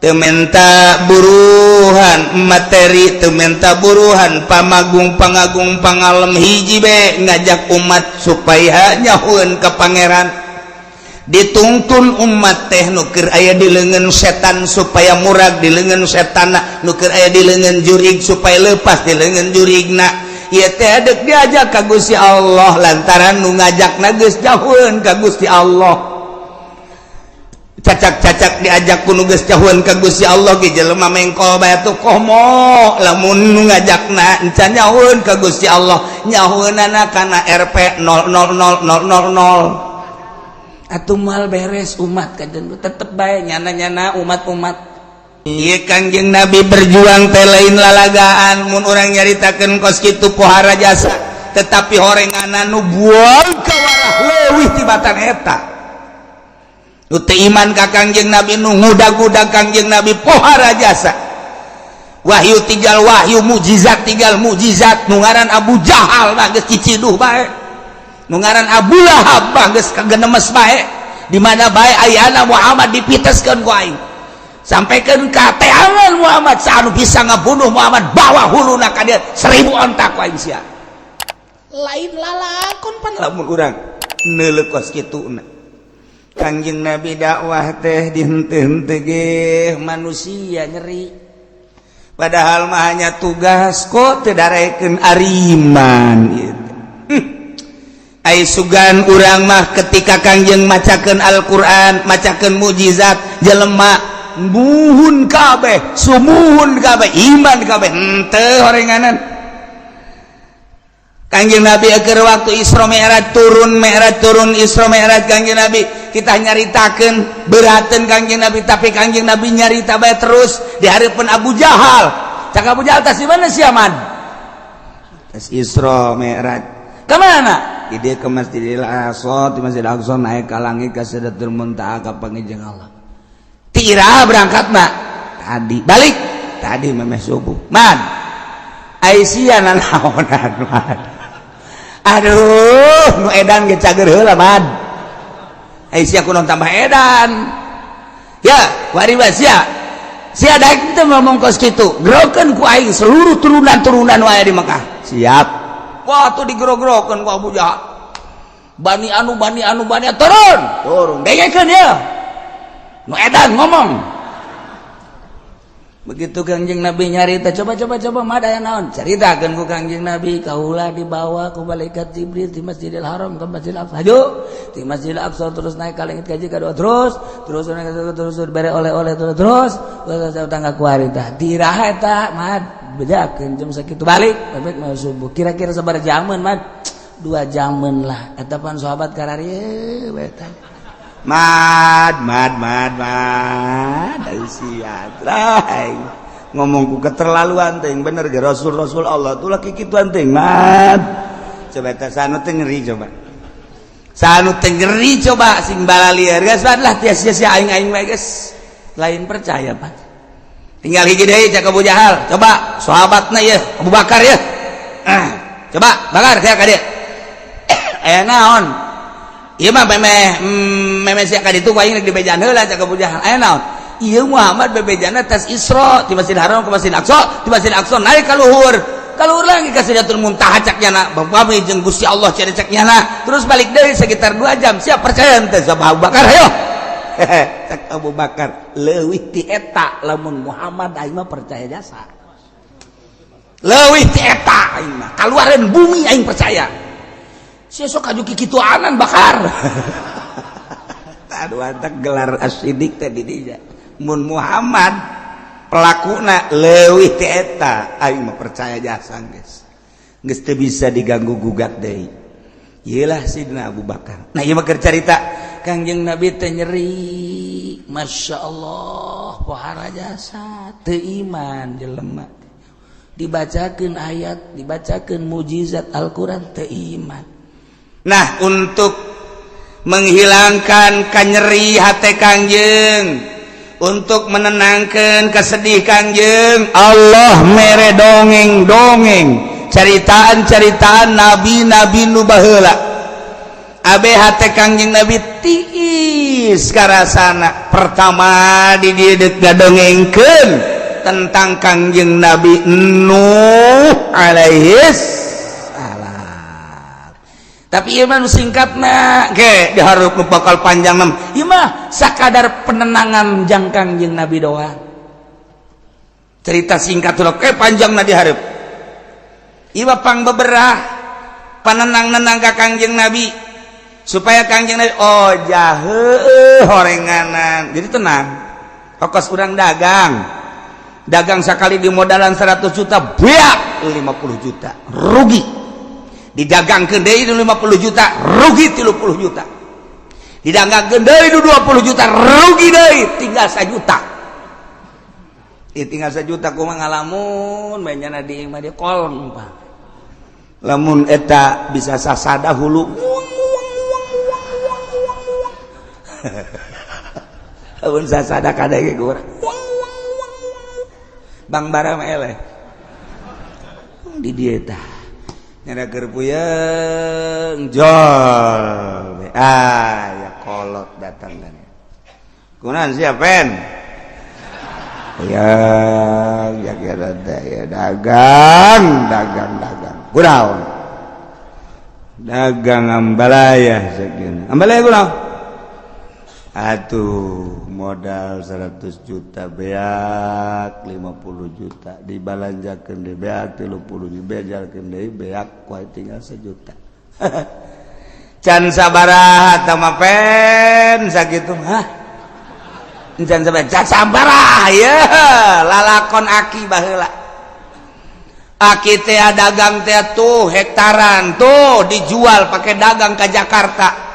tementa buruhan materi, tementa buruhan pamagung pangalem hiji be ngajak umat supaya nyahueun ka pangeran. Ditungtun umat teh nu keur aya di leungeun setan supaya murag di leungeun setanna, nu keur aya di leungeun jurig supaya leupas di leungeun jurigna. Ieu teh deuk diajak ka Gusti Allah lantaran nu ngajakna geus jauheun ka Gusti Allah. Cacak-cacak diajak ku nu geus jauheun ka Gusti Allah ge jelema mengkol bae atuh komo lamun nu ngajakna encan jauheun ka Gusti Allah, nyahueunana kana RP 000000. Atuh mal beres umat kajen tetep bae nyana-nyana umat-umat. Ieu Kangjeng Nabi berjuang teh lain lalagaan, mun urang nyaritakeun kos kitu pohara jasa, tetapi horenganna nu buang ka warah leuwih tibatan eta. Nu teu iman ka Kangjeng Nabi, nu ngudag-udag Kangjeng Nabi pohara jasa. Wahyu tinggal wahyu, mukjizat tinggal mukjizat, nu ngaran Abu Jahal mah geus ciciduh bae. Nu ngaran Abu Lahab geus kagenemes bae, di mana bae ayeuna Muhammad dipiteskeun ku aing. Sampaikeun ka teangan Muhammad saanu bisa ngabunuh Muhammad, bawa huluna ka dieu 1000 ontak ku aing sia. Lain lalakon pan lamun urang neuleuh kos kituna. Kangjeng Nabi dakwah teh dihenteu-henteu ge manusia nyeri. Padahal mah hanya tugas kok teu darekeun ariman gitu. Ai sugan urang mah ketika Kangjeng macakeun Al-Qur'an, macakeun mukjizat, jelema muhun kabeh, sumuhun kabeh, iman kabeh, henteu horenganan. Kangjeng Nabi keur waktu Isra Mi'raj turun Isra Mi'raj Kangjeng Nabi kita nyaritakeun beurateun Kangjeng Nabi, tapi Kangjeng Nabi nyarita bae terus di hareupeun Abu Jahal. Cak Abu Jahal tas di mana si Aman? Tas Isra Mi'raj. Ke mana? Dia ke Masjidil Aqsa, di Masjidil Aqsa naik ke langit ke Sidratul Muntaha ka pangejeung Allah. Tira berangkat mak tadi, balik tadi memeh subuh. Man, Aisyah naonan man. Aduh, nu edan ge cager heula man. Aisyah kunaon tambah edan. Ya, wari sia. Sia daek teh ngomong kos kitu. Gerokeun ku aing seluruh turunan-turunan wae di Mekah. Siap. Wah tuh digero-gerokeun ku Abu Jahal. Bani anu turun dengekeun ya. Nu edan ngomong. Begitu Kangjeng Nabi nyarita, coba mah aya naon? Caritakeun ku Kangjeng Nabi, kaula dibawa ku malaikat Jibril di Masjidil Haram ke Masjidil Aqsa. Di Masjidil Aqsa terus naik ka langit kaji kadua terus bere oleh-oleh terus tangga ku harita. Diraha eta mah bedakeun jam sakitu balik, bebek mau subuh. Kira-kira sabar jaman mah 2 jaman lah. Eta pan sahabat kararieu eta. Mad siat rai ngomongku keterlaluan teh bener ge Rasul Allah tuh laki kitu teh mad. Coba eta sanu teh ngeri coba sing balalieur geus lah sia-sia aing bae geus lain percaya Pak. Tinggal hiji deui cak Abu Jahal, coba sahabatna ieu Abu Bakar ya. Coba bakar ka dieu. Aya naon? Ieu mah memeh sia ka ditu aing di bejan heula cak Abu Jahal. Aya naon? Ieu Muhammad bebejana tas Isra di Masjidil Haram ke Masjidil Aqsa, di Masjidil Aqsa naik ka luhur lagi ka Sidratul Muntaha cak nyana bapami jeung Gusti Allah cari cak nyana. Terus balik deui sekitar 2 jam. Siap percaya henteu sama Abu Bakar hayo. Cak Abu Bakar leuwih ti eta lamun Muhammad aing mah percaya jasa. Leuwih ti eta aing mah kaluareun bumi aing percaya. Sia sok ajuki kitu anan Bakar. Aduh antak gelar asidik teh di dinya. Mun Muhammad pelakuna leuwih ti eta aing mah percaya jasa geus. Geus teu bisa diganggu gugat deui. Ieulah Sidina Abu Bakar. Nah ieu mah keur carita Kangjeng Nabi teh nyeri. Masyaallah pohara jasa teu iman jelema. Dibacakeun ayat, dibacakeun mukjizat Al-Qur'an teu iman. Nah, untuk menghilangkan kanyeri hati Kangjeng, untuk menenangkan kesedih Kangjeng, Allah mere dongeng-dongeng caritaan-caritaan nabi-nabi nu baheula. Abe hati Kangjeng Nabi tiis karasana pertama di dieu ngadongengkeun tentang Kangjeng Nabi Nuh alaihis salam. Tapi ieu mah nu singkatna ge dihareup nu bakal panjang nam. Ieu mah sakadar penenangan jang Kangjeng Nabi doang. Cerita singkat ulah ke panjangna dihareup. Ieu mah pang beberah panenang-nenang ka Kangjeng Nabi supaya Kangjeng Nabi oh jaheuh horenganan. Jadi tenang. Ongkos urang dagang sekali di modalan 100 juta beak 50 juta rugi, didagangkeun deui 50 juta rugi 30 juta, didagangkeun deui 20 juta rugi deui tinggal 1 juta. Tinggal 1 juta kumaha ngalamun bae nyana di imah dia kolong Pak. Lamun eta bisa sasada hulu lamun sasada kada ge urang Bang Bara mah eleh di dieu tah nyana keur puyeng jol ya kolot datang kan kunaon sia pen ya kira ya dagang kunaon dagang ambalaya sakeuna ambalaya kunaon atuh modal 100 juta beak 50 juta dibalanjakeun deui beak 30 dibejalkeun deui beak kuat tinggal 1 juta can sabaraha tah mah pen sakitu hah can sabaraha ya lalakon aki baheula aki teh dagang teh tuh hektaran tuh dijual pakai dagang ke Jakarta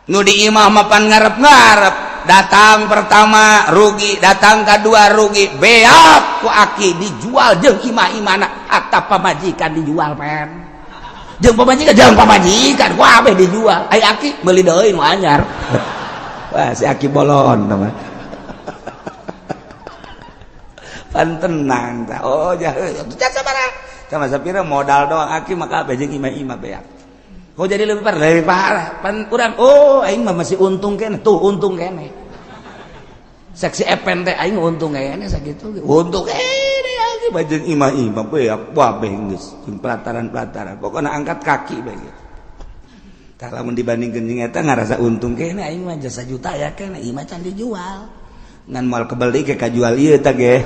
nu di imah mapan ngarep-ngarep datang pertama rugi datang kedua rugi beak ku aki dijual jeung imah-imahna atap pamajikan dijual pen jeung pamajikan ku abeh dijual ai aki meuli deui nu anyar wah si aki bolon teman pan tenang tah oh jaheuh can sabaraha sama sapira modal doang aki maka abeh jeung imah-imah beak. Oh jadi lebih parah pan urang oh aing mah masih untung kene tuh untung kene seksi epen teh aing untung kene sakitu untung kene aing bajeng imah-imah beak wabeh geus jeung pelataran-pelataran pokona angkat kaki bae gitu tah lamun dibandingkeun jeung eta ngarasa untung kene aing mah jasa juta ya kene imah can dijual ngan moal kebeli ke kajual ieu tah ge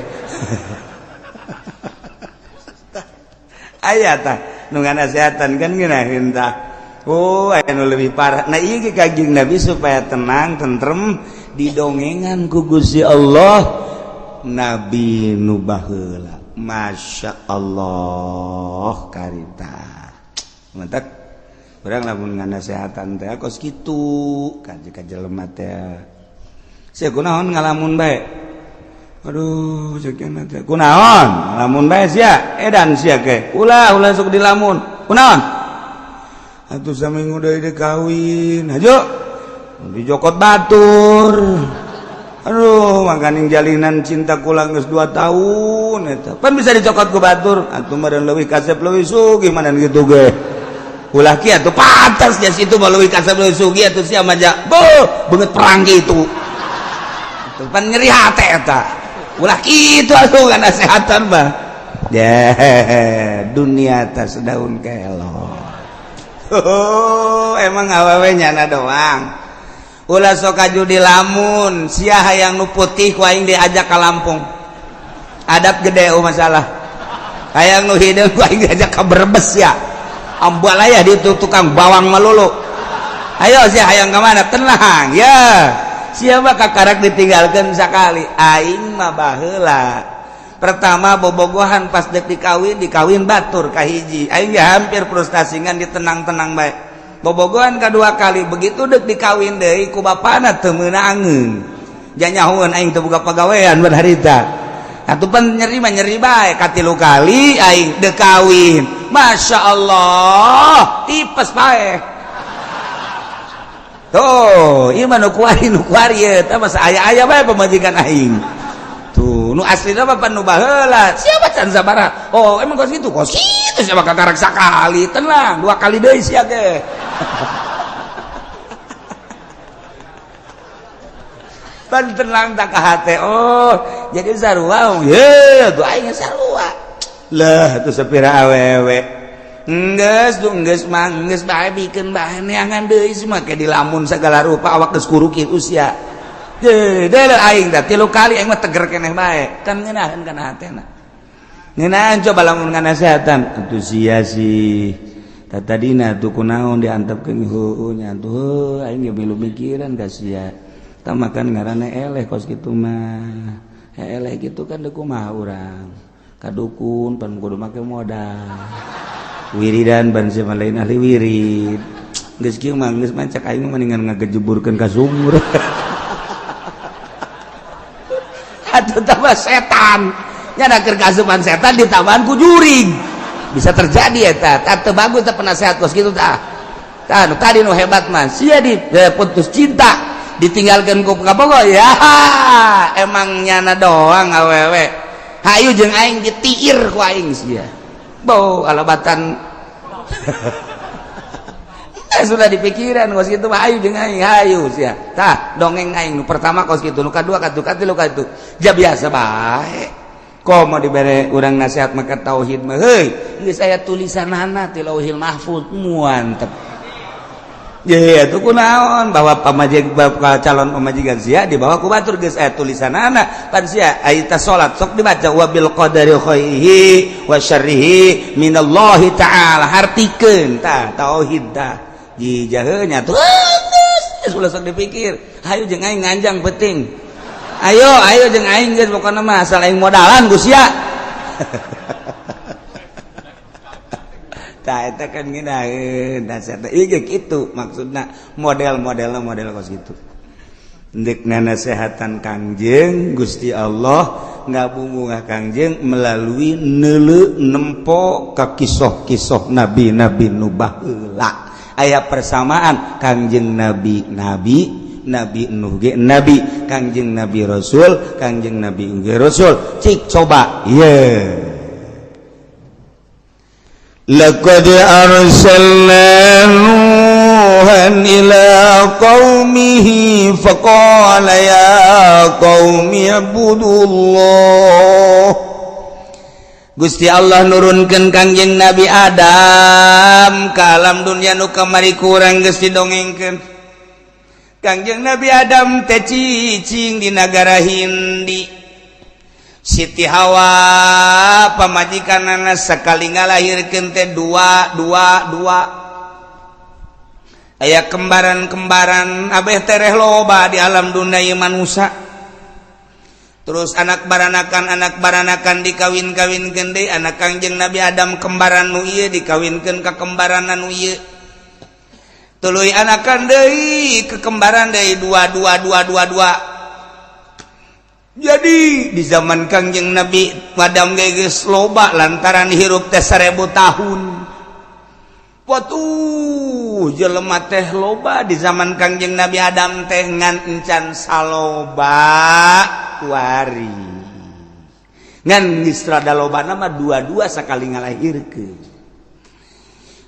aya tah nu nganasehatan kan ngeunaheun tah oh anu lebih parah nah ieu ge Kangjeng Nabi supaya tenang tentrem didongengan ku Gusti Allah Nabi nu baheula Masya Allah karita mantap urang lamun nganasehatan teh kos kitu ka jelema teh sia kunaon ngalamun bae aduh ceukna teh kunaon ngalamun bae sia edan sia ke ulah sok dilamun kunaon atuh saminggu deui dikawin hajo dijokot batur aduh mangkaning jalinan cinta kula geus 2 tahun eta pan bisa dicokot ku batur atuh meureun leuwih kasep leuwih sugih manan kitu ge ulah kieu atuh pantas nya situ mah leuwih kasep leuwih sugih atuh sia maja beungeut perang kitu atuh pan nyeri hate eta ulah kitu atuh kana sehatan mah dunia teh sedaun kelor. Oh, emang awewe nyana doang. Ulah sok aju di lamun, sia hayang nu putih ku aing diajak ka Lampung. Adat gede masalah. Hayang nu hideung ku aing diajak ka Brebes ya. Ambal aya di tukang bawang malulu. Ayo sia hayang ka mana? Tenang ya. Sia mah kakarak ditinggalkeun sakali. Aing mah baheula. Pertama bobogohan pas dek dikawin batur kahiji aing ge hampir frustrasingan ditenang-tenang bae bobogohan kedua kali begitu dek dikawin deui ku bapana teu meunangeun janyahoeun aing teu boga pagawean bar harita atuh pan nyeri bae katilu kali aing dek kawin Masya Allah tipes bae tuh ieu mah nu kuari eta mah aya bae pamajikan aing nu aslina mah pan nu baheula siapa can sabaraha oh emang kos kitu siapa kakarak sakali tenang 2 kali deui sia ge pan tenang tak ka hate. Oh jadi sarua ye tuh aing sarua lah tuh sapira awewe enggeus bae bikeun bae neangan deui mah ke di lamun sagala rupa awak geus kuruki usia deuleu aing teh 3 kali aing mah teger keneh bae kan ngeunaheun kana hatena ngeunaan coba lamun nganasehatan atuh sia sih tadina tuh kunaon diantepkeun heueuh nya tuh aing ge milu mikiran ka sia tah makan ngaranna eleh kos kitu mah eleh gitu kan deuk kumaha urang kadukun pan kudu make modal wiridan ban sia lain ahli wirid geus kieu mah geus mancak aing mendingan ngagejeburkeun ka sumur atuh tambah setan nya keur kasupan setan ditambahan ku jurig bisa terjadi eta teu bagus teh penasehat kos kitu tah tadi nu hebat mah sia di putus cinta ditinggalkan ku kabogo ya emang nyana doang awewe hayu jeung aing ditiir ku aing sia bau alabatan sudah dipikiran kos kitu mah hayu jeung aing hayu sia tah dongeng aing nu pertama kos kitu nu kadua katilu katilu ja biasa bae komo dibere urang nasihat maka tauhid mah heuy geus aya tulisanana ti Lauhil Mahfuz muantep ya itu kunaon bahwa calon pamajikan sia dibawa ku batur geus aya tulisanana pan sia aya salat sok dibaca wa bil qadari khairihi wa syarrihi minallahi ta'ala hartikeun tah tauhid tah jijaheu nya tuh geus ulah sok dipikir hayu jeung aing nganjang penting ayo jeung aing geus pokona mah asal aing modalan ku sia eta kan ngeunaheun nasihat ieu ge kitu maksudna model kos kitu endek nasehatan Kangjeng Gusti Allah ngabungungah Kangjeng melalui neuleu nempo ka kisah-kisah nabi-nabi nu baheula aya persamaan Kangjeng Nabi Nuh ge nabi Kangjeng Nabi Rasul Kangjeng Nabi ge Rasul cik coba ye laqad arsalna nuhan ila qaumihi faqala ya qaumi ibudullah Gusti Allah nurunkeun Kangjeng Nabi Adam ka alam dunya nu kamari kurang geus didongengkeun Kangjeng Nabi Adam teh cicing di nagara Hindi Siti Hawa pamajikanana sakali ngalahirkeun teh dua aya kembaran abeh tereh loba di alam dunia ieu manusia terus anak baranakan dikawin-kawinkeun deui anak Kangjeng Nabi Adam kembaran nu ieu dikawinkeun ka kembaran nu ieu tuluy anakan deui ke kembaran deui dua jadi di zaman Kangjeng Nabi Adam geus loba lantaran hirup teh 1000 tahun. Watuh jelema teh loba di zaman Kangjeng Nabi Adam teh ngan encan saloba kuari. Ngan geus rada lobana mah dua sakali ngalahirkeun.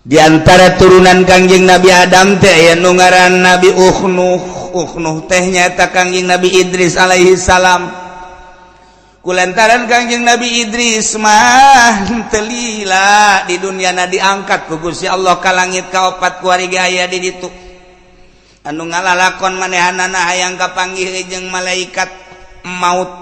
Di antara turunan Kangjeng Nabi Adam teh aya nu ngaran Nabi Uknuh teh nyaeta Kangjeng Nabi Idris alaihi salam. Kulantaran Kangjeng Nabi Idris mah telila di dunyana diangkat ku Gusti Allah ka langit ka 4 kuarigi aya di ditu. Anu ngalalakon manehanana hayang kapanggih jeung malaikat maut.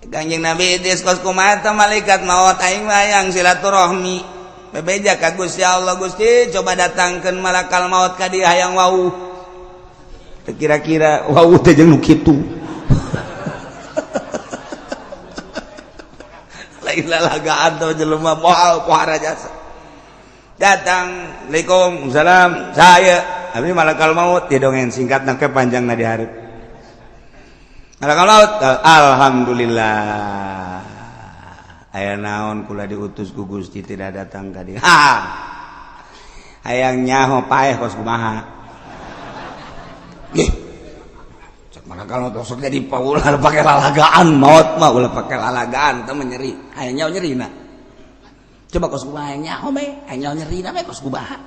Kangjeng Nabi Idris kos kumaha teh malaikat maut aing hayang silaturahmi. Bebeja ka Gusti Allah Gusti coba datangkeun malakal maut ka dieu hayang wau. Kira-kira wau teh jeung nu kitu. Ilalagaan atau jelema moal pohara jasa datang Waalaikumsalam saya abdi malakal maut didongeng singkat nang panjang na di hareup malakal maut alhamdulillah aya naon kula diutus ku Gusti tidak datang ka dieu hayang nyaho paeh kos kumaha kalau tosok jadi paulah pakai lalagaan maut mah ulah pakai lalagaan teh nyeri aya nyaho nyerina coba kos kumaha nyaho me aya nyaho nyerina me kos kumaha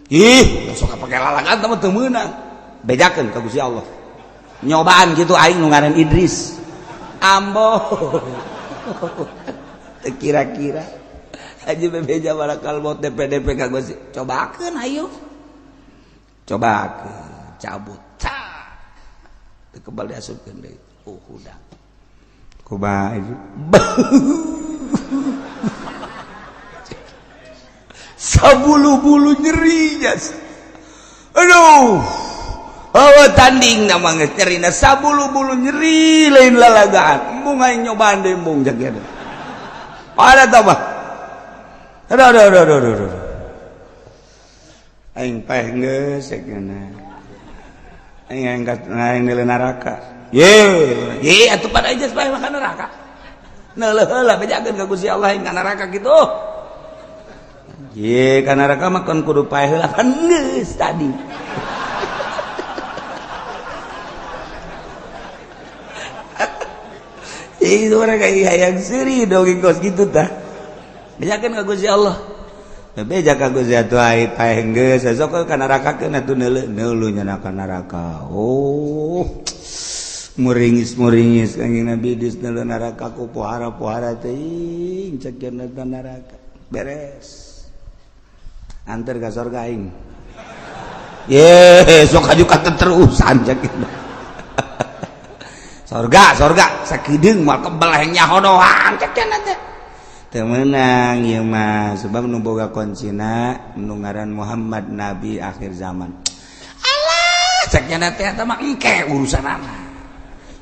ih tosok pakai lalagaan teh teu meunang bejakeun ka Gusti Allah nyobaan gitu aing nu ngaran Idris ambo kira-kira Haji bebeja barakal maut DP kagok sih cobakeun ayo cobakeun cabut teu kebal diasupkeun deui udah kumaha itu sabulu-bulu nyeri jas aduh tanding nama geus nyerina sabulu-bulu nyeri lain lalagaan embung aing nyobaan deui embung jagena ada tah bah aduh aing paeh geus sakana aing angkat aing neuleuh neraka ye atuh pada aja paeh makan neraka neuleuh heula bejakeun ka Gusti Allah aing ka neraka kitu ye ka neraka mah kan kudu paeh heula kan geus tadi itu mereka hayang seri dong kos gitu tah bejakeun ka Gusti Allah beja ka Gusti atuh ai paeh geus sok ka neraka keun atuh neuleuh nya ka neraka muringis kanjing Nabi Idris neuleuh neraka ku pohara teuing cekeun ka neraka beres antar ka surga aing ye sok aju ka terusan cekeun surga sakideung moal kebal hayang nyaho doang cekeun teh teu meunang ieu mah sebab nu boga kuncina nu ngaran Muhammad nabi akhir zaman alah cekeun teh eta mah engke urusanana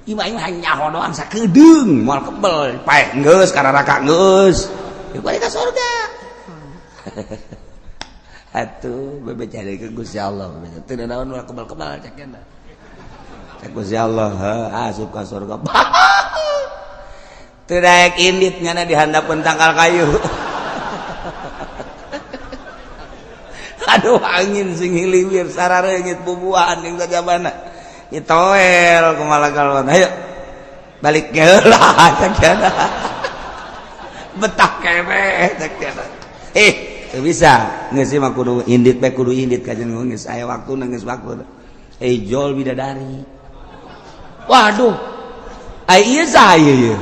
ieu mah hayang nyaho doang sakideung moal kebal paeh geus ka neraka geus ieu balik ka surga atuh bebecari ke Gusti Allah teu naon moal kebal-kebal cekeun Gusti Allah asup ka surga teu daek indit nyana dihandapkeun tangkal kayu aduh angin sing hiliwir sarareungit bubuhan ning sajabana itoel kumaha kalwan ayo balik heula cekeun betah keneh cekeun teu bisa geus mah kudu indit bae kudu indit kajen geus aya waktuna geus waktu jol bidadari waduh ieu saya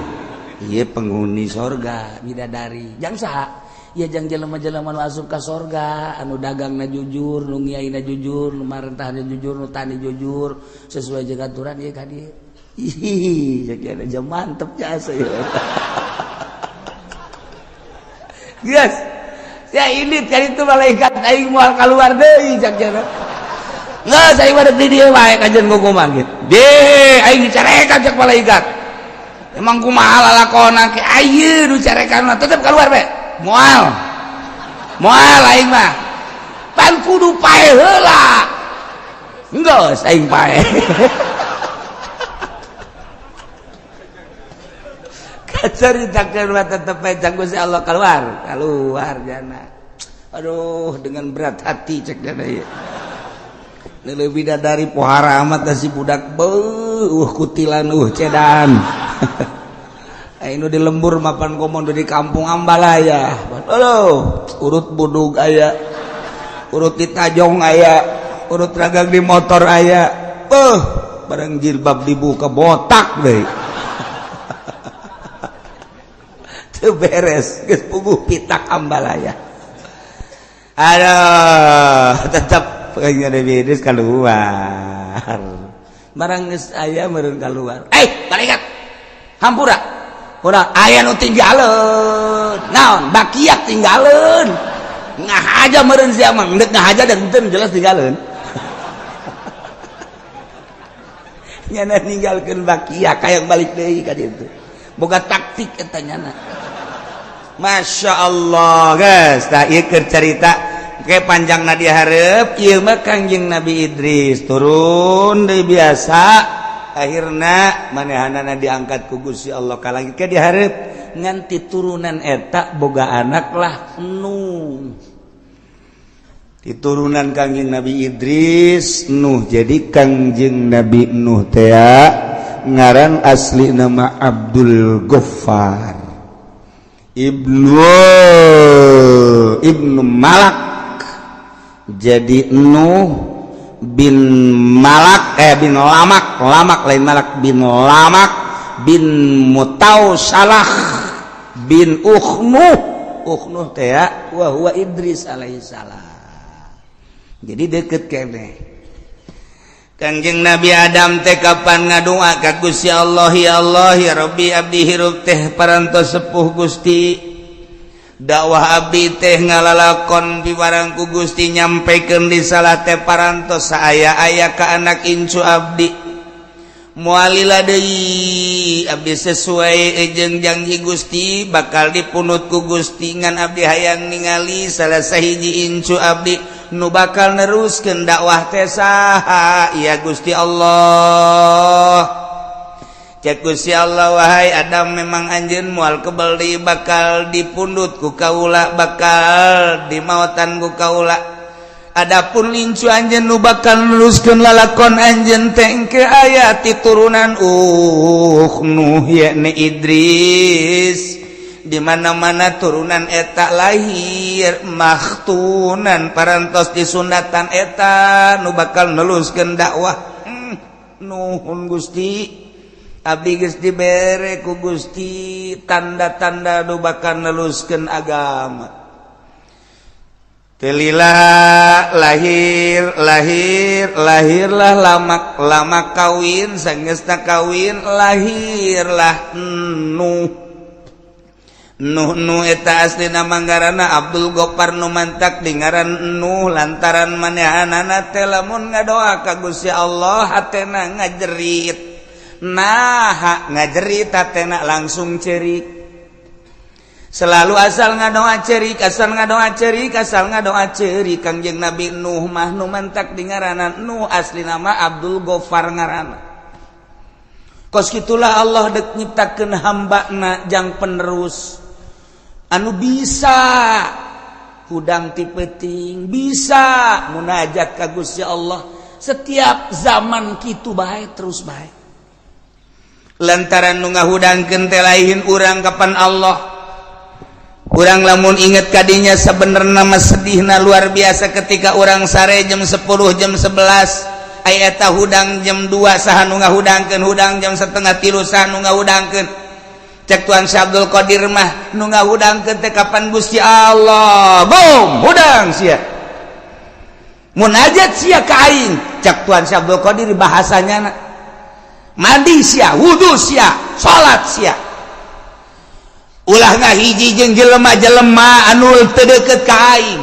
ieu penghuni sorga bidadari jang saha ieu jang jelema-jelema nu asup ka sorga anu dagangna jujur nu ngiaina jujur nu marentahna jujur nu tani jujur sesuai jeung aturan ieu ka dieu ih sakieu aja mantep jasa ieu geus ya ini kali itu malaikat aing moal kaluar deui sakieu nggak saya pada di dia baik kajian hukuman gitu deh aing dicarekan cek malaikat emang kumaha lalakona ke ayeuna nu carekan mah tetep keluar be moal aing mah pan kudu paeh heula geus aing paeh kacaritakeun mah tetep cek Gusti Allah keluar jana aduh dengan berat hati cek jana ieu lebih dari pohara amat si budak kutilan cedan anu di lembur mapan komodo di kampung Ambalaya urut budug aya urut di tajong aya urut ragang di motor aya barang jilbab dibuka botak deh teu beres geus puguh pitak Ambalaya aduh tetap pengen Nabi Idris keluar barang geus aya meureun keluar malaikat hampura urang aya nu tinggaleun naon bakiak tinggaleun ngahaja meureun sia mah endek ngahaja dan teu jelas tinggaleun nyana ninggalkeun bakiak hayang balik deui ka ditu boga taktik eta nyana Masya Allah guys tah ieu keur carita kayak panjang nadi hareup ieu mah Kangjeng Nabi Idris turun deui biasa akhirna manehanana diangkat ku Gusti Allah ka langit ke dihareup ngan titurunan eta boga anak lah Nuh titurunan Kangjeng Nabi Idris Nuh jadi Kangjeng Nabi Nuh teh ngaran asli nama Abdul Ghaffar Ibnu Malak jadi Nuh bin Malak bin Lamak lain Malak bin Lamak bin Mutausalah bin Ukhnuh teh wa huwa Idris alaihissalam. Jadi deket kene. Kangjeng Nabi Adam teh kapan ngadoa ka Gusti Allah, ya Allah ya Rabbi abdi hirup teh parantos sepuh Gusti. Dakwah abdi teh ngalalakon pibarang ku Gusti nyampekeun di salat teh parantos saaya-aya ka anak incu abdi. Moalila deui abdi sesuai jeung janji Gusti bakal dipunut ku Gusti ngan abdi hayang ningali salah sahiji incu abdi nu bakal neruskeun dakwah teh saha ya Gusti Allah. Cek Gusti Allah, wahai Adam memang anjeun moal kebal deui bakal dipundut ku kaula, bakal dimautan ku kaula. Adapun lincu anjeun nu bakal neruskeun lalakon anjeun teh engke aya ti turunan Nuh yakni Idris. Di mana-mana turunan eta lahir makhtunan parantos disunatan eta nu bakal neluskeun dakwah. Nuhun Gusti, abdi geus dibere ku Gusti tanda-tanda nu bakal neluskeun agama. Telila lahirlah lama kawin, sangeusna kawin lahirlah Nuh eta aslina manggarana Abdul Ghaffar nu mantak di ngaran Nuh lantaran manehanana teh lamun ngadoa ka Gusti Allah hatena ngajerit. Nah, ngajerit hatena langsung cerik. Selalu asal ngadoa cerik, asal ngadoa cerik. Kangjeng Nabi Nuh mah nu mantak di ngaran Nuh aslina mah Abdul Ghaffar ngaranna. Kos kitulah Allah dek nyiptakeun hambana jang penerus anu bisa hudang ti peuting, bisa munajat ka Gusti Allah setiap zaman kitu bae terus bae. Lantaran nu ngahudangkeun teh lain urang kapan Allah. Urang lamun inget kadinya sabenerna mah sedihna luar biasa ketika urang sare jam 10 jam 11 aya eta hudang jam 2 saha nu ngahudangkeun hudang jam 2:30 saha nu ngahudangkeun. Cek Tuan Syekh Abdul Qadir mah nu ngahudangkeun teh kapan Gusti Allah. Boom, hudang sia. Munajat sia ka aing. Cek Tuan Syekh Abdul Qadir bahasanya mandi sia, wudu sia, salat sia. Ulah ngahiji jeung jelema-jelema anu teu deukeut ka aing.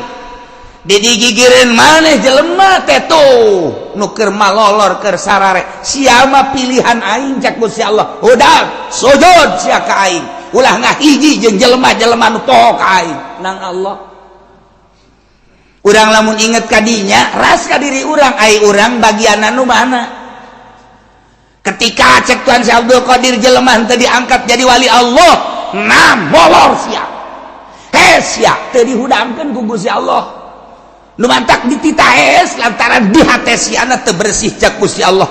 Didigigireun maneh jelema teh tuh nu keur malolor keur sarare. Sia mah pilihan aing cak Gusti Allah. Hudang sujud sia ka aing. Ulah ngahiji jeung jelema-jelema nu poho ka aing. Nang Allah. Urang lamun inget kadinya ras ka diri urang ai urang bagianna nu mana. Ketika cek Tuan Syekh Abdul Qadir jelema teu diangkat jadi wali Allah, nah molor sia. Sia teu dihudangkeun ku Gusti Allah. Nu mantak dititahes lantaran di hate siana teu bersih cak Gusti Allah.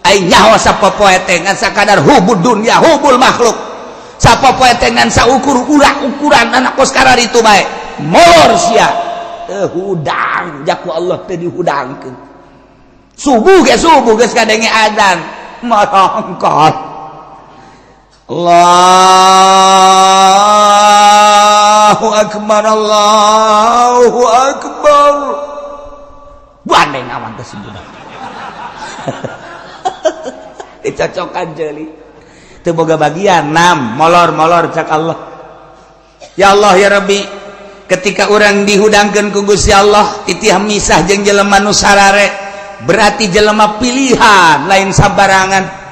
Ai nyaho sapopoe teh ngan sakadar hubud dunya, hubul makhluk. Sapopoe teh ngan saukur ukuran anak kos karar itu bae. Molor sia. Teu hudang jaku Allah teu dihudangkeun. Subuh geus kadenge adzan. Marongkot. Allahu akbar, Allahu akbar. Bandeng awan teh sebudak. Dicocokan jeuli. Teu boga bagian molor cak Allah. Ya Allah ya Rabbi, ketika orang dihudangkeun ku Gusti Allah titih misah jeung jelema nu sarare, berarti jelema pilihan lain sabarangan.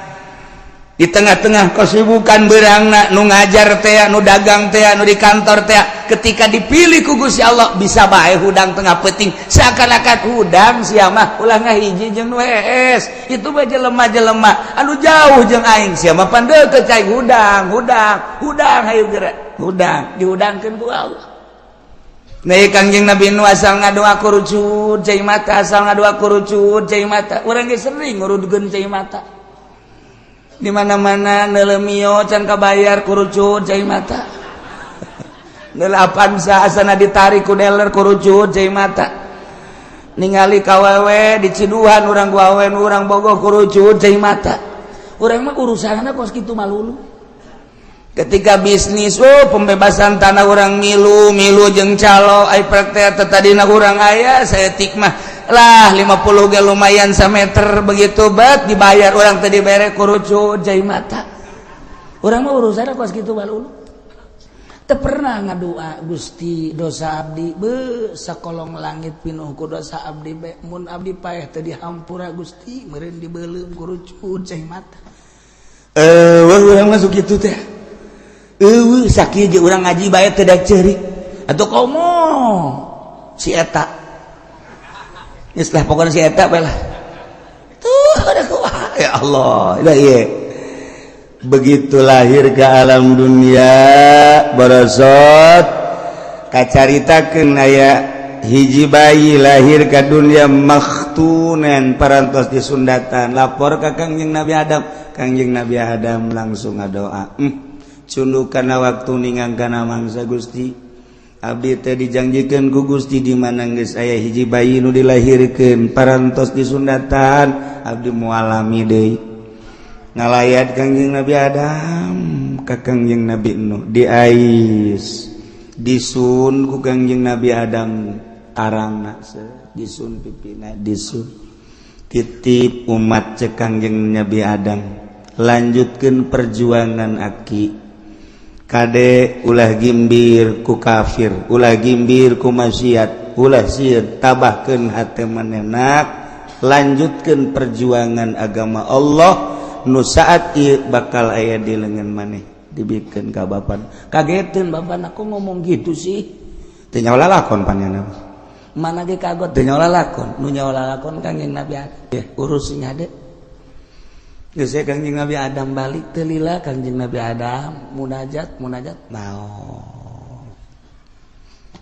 Di tengah-tengah kesibukan berangna nu ngajar teh nu dagang teh nu di kantor teh ketika dipilih ku Gusti Allah bisa bae hudang tengah peuting seakan-akan hudang sia mah ulah ngahiji jeung nu hees itu mah jelema-jelema anu jauh jeung aing sia mah pan deukeut cai hudang hayu geura hudang dihudangkeun ku Allah. Nah Kangjeng Nabi nu asal ngadoa kurucut cai mata asal ngadoa kurucut cai mata urang ge sering ngurudkeun cai mata. Di mana-mana nelemio can kabayar kurucut cai mata. Nelapan sa asana ditarik ku dealer kurucut cai mata. ningali kawewe di Ciduhan urang gawen urang bogoh kurucut cai mata urang mah urusanna kos kitu malulu ketika bisnis pembebasan tanah urang milu jeung calo ai praktek tadina urang aya saya tikmah lah 50 ge lumayan sameter begitu bat dibayar urang teh dibere kurucut cai mata urang mah urusanna kos kitu malulu teu pernah ngadua Gusti dosa abdi sakolong langit pinuh ku dosa abdi mun abdi paeh teu dihampura Gusti meureun dibeuleuh kurucut cai mata urang masuk kitu teh sakieu ge urang ngaji bae teu dak ceurik atuh komo si eta geus lah pokona si eta bae lah tuh ada kuah ya Allah ieu begitu lahir ke alam dunia barosot kacaritakeun aya hiji bayi lahir ke dunia makhtunan parantos disundatan lapor ka Kangjeng Nabi Adam Kangjeng Nabi Adam langsung ngadoa cundukana waktu ninggangkana mangsa Gusti abdi teh dijanjikeun ku Gusti di mana geus aya hiji bayi nu dilahirkeun parantos disundatan abdi mualami deui ngalayat Kangjeng Nabi Adam ka Kangjeng Nabi Nuh diais disun ku Kangjeng Nabi Adam arangna disun pipina disun titip umat cek Kangjeng Nabi Adam lanjutkeun perjuangan aki kade ulah gimbir ku kafir ulah gimbir ku maksiat ulah sieun tabahkeun hate manehna lanjutkeun perjuangan agama Allah nu saat ieu bakal aya di leungeun maneh dibikeun ka bapan kageteun bapan aku ngomong gitu sih teu nyawa lalakon panjana mana ge kagot teu nyawa lalakon nu nyawa lalakon Kangjeng Nabi Adam ya urus nya de geus Kangjeng Nabi Adam balik teu lila Kangjeng Nabi Adam munajat naon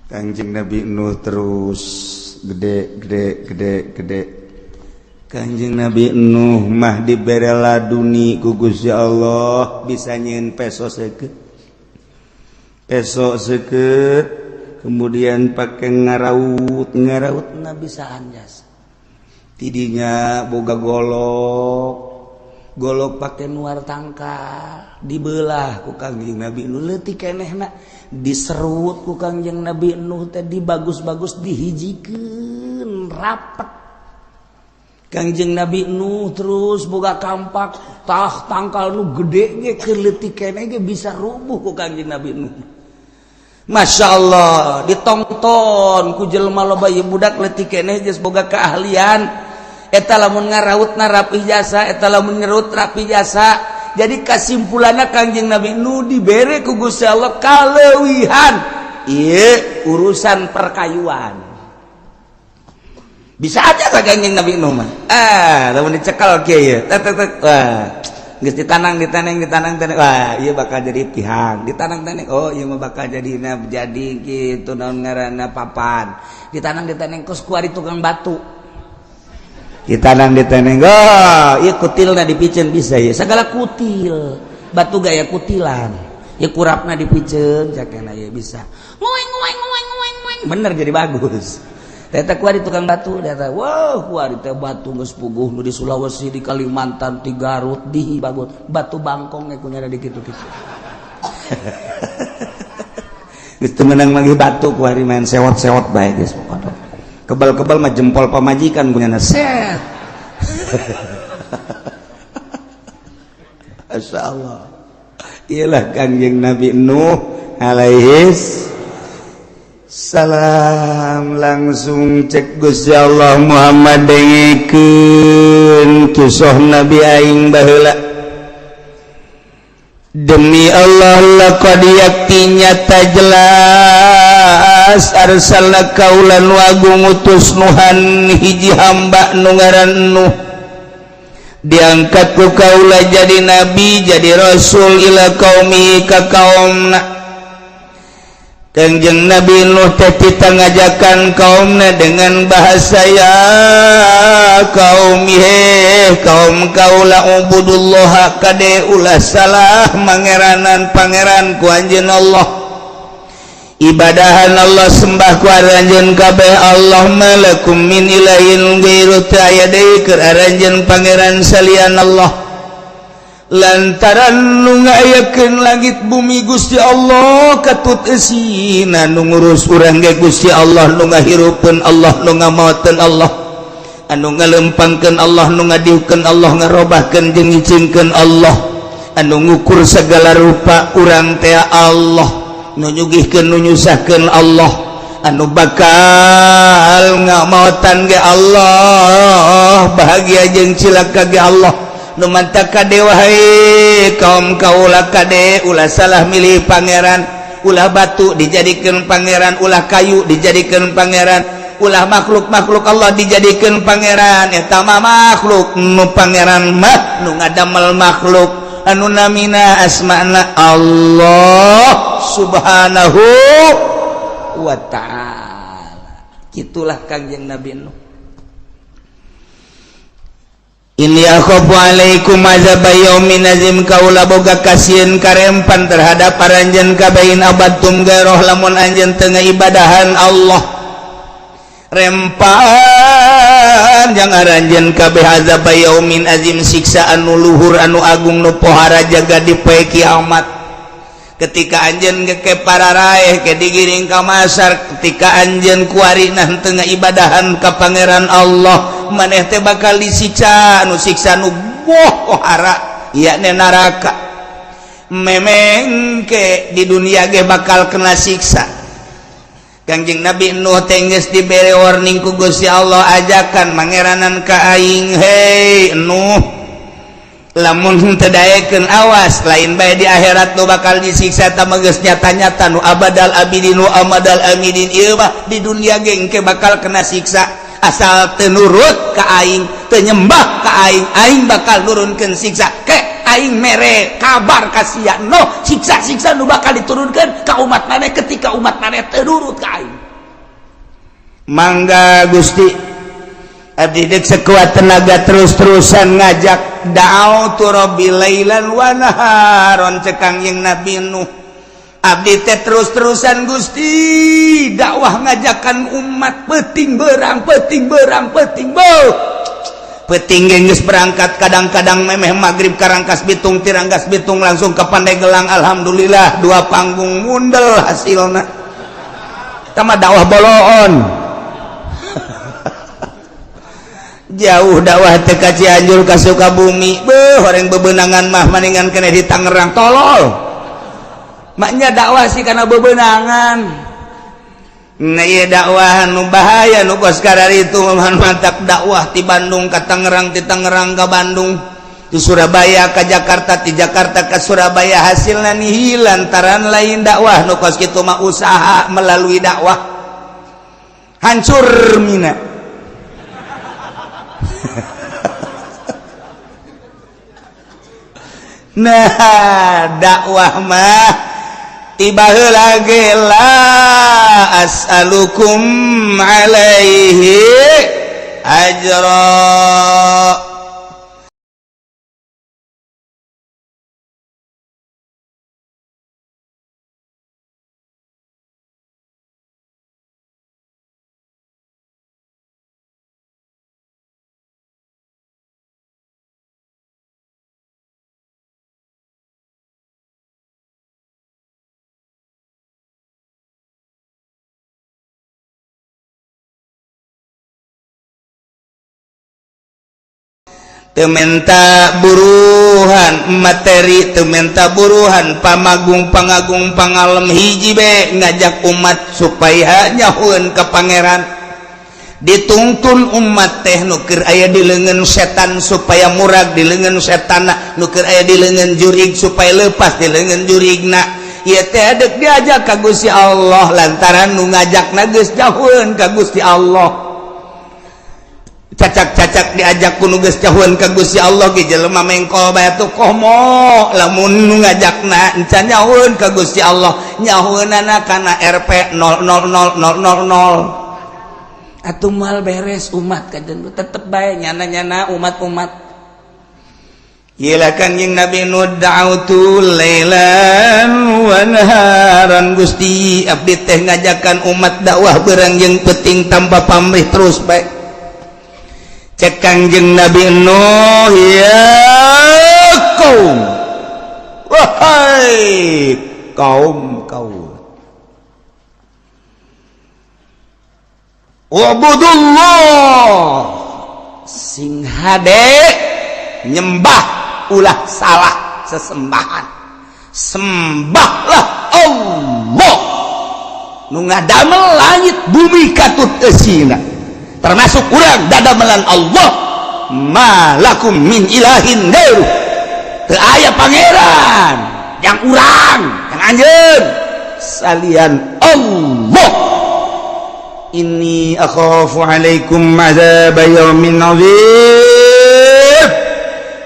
Kangjeng Nabi Nuh terus gede Kangjeng Nabi Nuh mah dibere laduni ku Gusti Allah bisa nyieun peso seukeut kemudian pake ngaraut na bisa anjas tidinya boga golok pake nuar tangkal dibelah ku Kangjeng Nabi Nuh leutik kenehna diserut ku Kangjeng Nabi Nuh teh dibagus-bagus dihijikeun rapet Kangjeng Nabi Nuh terus boga kampak tangkal nu gede ge keur leutik keneh ge bisa rubuh ku Kangjeng Nabi Nuh. Masya Allah ditonton ku jelema loba ieu budak leutik keneh geus boga keahlian eta lamun ngarautna rapi jasa eta lamun ngerut rapi jasa jadi kasimpulanna Kangjeng Nabi Nuh dibere ku Gusti Allah kaleuwihan ieu urusan perkayuan bisa aja ka Kangjeng Nabi Nuh mah lamun dicekal kieu ye geus ditanang wah ieu bakal jadi pihang ditanang oh ieu mah bakal jadina jadi kitu naon ngaranna papan ditanang kos ku ari tukang batu ditanang oh ieu kutilna dipiceun bisa ye sagala kutil batu gaya kutilan ieu kurapna dipiceun cakena ye bisa ngoeng bener jadi bagus. Teta kuari tukang batu, teta wow kuari teh batu geus puguh nu di Sulawesi, di Kalimantan, di Garut, di Bagot, batu bangkong we kunyana di kitu-kitu. Geus teu meunang magi batu kuari main sewot-sewot bae geus pokona. Kebal-kebal mah jempol pamajikan kunyana set. Masyaallah. Iyalah Kangjeng Nabi Nuh alaihis salam langsung cek Gusti Allah Muhammad dengikeun kisah Nabi aing baheula demi Allah laqad yaktinya jelas arsalna kaulan wagung utus Nuhan hiji hamba nu ngaran Nuh diangkat ku kaula jadi nabi jadi rasul ila qaumi ka kaumna Kangjeng Nabi Nuh teh kita ngajakan kaumna dengan bahasa ya kaum kaula ubudullah kade ulah salah mangeranan pangeran ku anjeun Allah ibadahan Allah sembah ku aranjeun kabeh Allah malakum min ilahin ghairu ta'yadai keur aranjeun pangeran salian Allah lantaran nu ngayakeun langit bumi Gusti Allah katut eusina nu ngurus urang ge Gusti Allah nu ngahirupkeun Allah nu ngamaoteun Allah anu ngalempangkeun Allah nu ngadiukeun Allah ngarobahkeun jeung ngicingkeun Allah anu ngukur segala rupa urang teh Allah nu nyugihkeun nu nyusahkeun Allah anu bakal ngamaotan ge Allah bahagia jeung cilaka ge Allah nu mantap kade wahai kaum kaula kade ulah salah milih pangeran ulah batu dijadikeun pangeran ulah kayu dijadikeun pangeran ulah makhluk-makhluk Allah dijadikeun pangeran eta mah makhluk nu pangeran mah nu ngadamel makhluk anu namina asma'na Allah subhanahu wa ta'ala kitulah kangjeng Nabi Nuh ini akhafu alaikum azab yaumin azim kaula boga kasieun karempan terhadap paranjeun kabain abadtum gairah lamun anjeun teu ngaibadahan Allah rempan jang aranjeun kabeh azab yaumin azim siksa anu luhur anu agung nu pohara jaga di poe kiamat ketika anjeun ke pararaeh ke digiring ka masar ketika anjeun kuarina teu ngaibadahan ka pangeran Allah maneh teh bakal disiksa anu siksa nu pohara yakni neraka memeng ke di dunia ge bakal kena siksa Kangjeng Nabi Nuh teh geus dibere warning ku Gusti Allah ajakan mangeranan ka aing hei Nuh lamun teu daekeun awas lain bae di akhirat nu bakal disiksa ta mah geus nyata-nyata nu abadal abidin nu amadal amidin ieu mah di dunia ge engke bakal kena siksa asal teu nurut ka aing teu nyembah ka aing bakal nurunkeun siksa ke aing mere kabar ka sia no siksa-siksa nu bakal diturunkeun ka umat maneh ketika umat maneh teu nurut ka aing mangga Gusti abdi deuk sekuat tenaga terus-terusan ngajak da'autu rabbi lailan wa naharon cekang yang Nabi Nuh abdi teh terus-terusan Gusti dakwah ngajakan umat peuting berang peting geus berangkat kadang-kadang memeh magrib karangkas bitung tirangkas bitung langsung ke Pandeglang alhamdulillah 2 panggung mundel hasilna tama dakwah boloon jauh dakwah teh ka Cianjur ka Sukabumi beuh horeng bebeunangan mah maningan kena di Tangerang tolol maknya dakwah sih kana bebeunangan nah iya dakwah nu bahaya nu kos karari itu mantap dakwah ti Bandung ka Tangerang ti Tangerang ka Bandung ti Surabaya ka Jakarta ti Jakarta ka Surabaya hasilna nihil lantaran lain dakwah nu kos kitu mah usaha melalui dakwah hancur mina nah dakwah mah tiba heula ge la as'alukum alaihi ajra tementa buruhan materi tementa buruhan pamagung pangagung pangalem hiji be ngajak umat supaya nyahueun ka pangeran dituntun umat teh nu keur aya di leungeun setan supaya murag di leungeun setanna nu keur aya di leungeun jurig supaya leupas di leungeun jurigna ieu teh deuk diajak ka Gusti Allah lantaran nu ngajakna geus nyahueun ka Gusti Allah cacak-cacak diajak kuno geus jauhan ka Gusti Allah ge jelema mengkol bae tuh komo lamun nu ngajakna encan nyahueun ka Gusti Allah nyahueunana kana RP 000000 atuh mal beres umat kajen tetep bae nyana-nyana umat-umat ieu kan jeung Nabi Nuh da'autu lailan wa nahar pangandaran Gusti abdi teh ngajakan umat dakwah berang jeung penting tanpa pamrih terus baik cek Kangjeng Nabi Nuh ya kaum wahai kaum wa'budullah sing hade nyembah ulah salah sesembahan sembahlah Allah nu ngadamel langit bumi katut eusina termasuk urang dadamelan Allah malakum min ilahin ghairu teu aya pangeran yang urang yang anjeun salian Allah inni akhafu alaikum azab yaumin adzim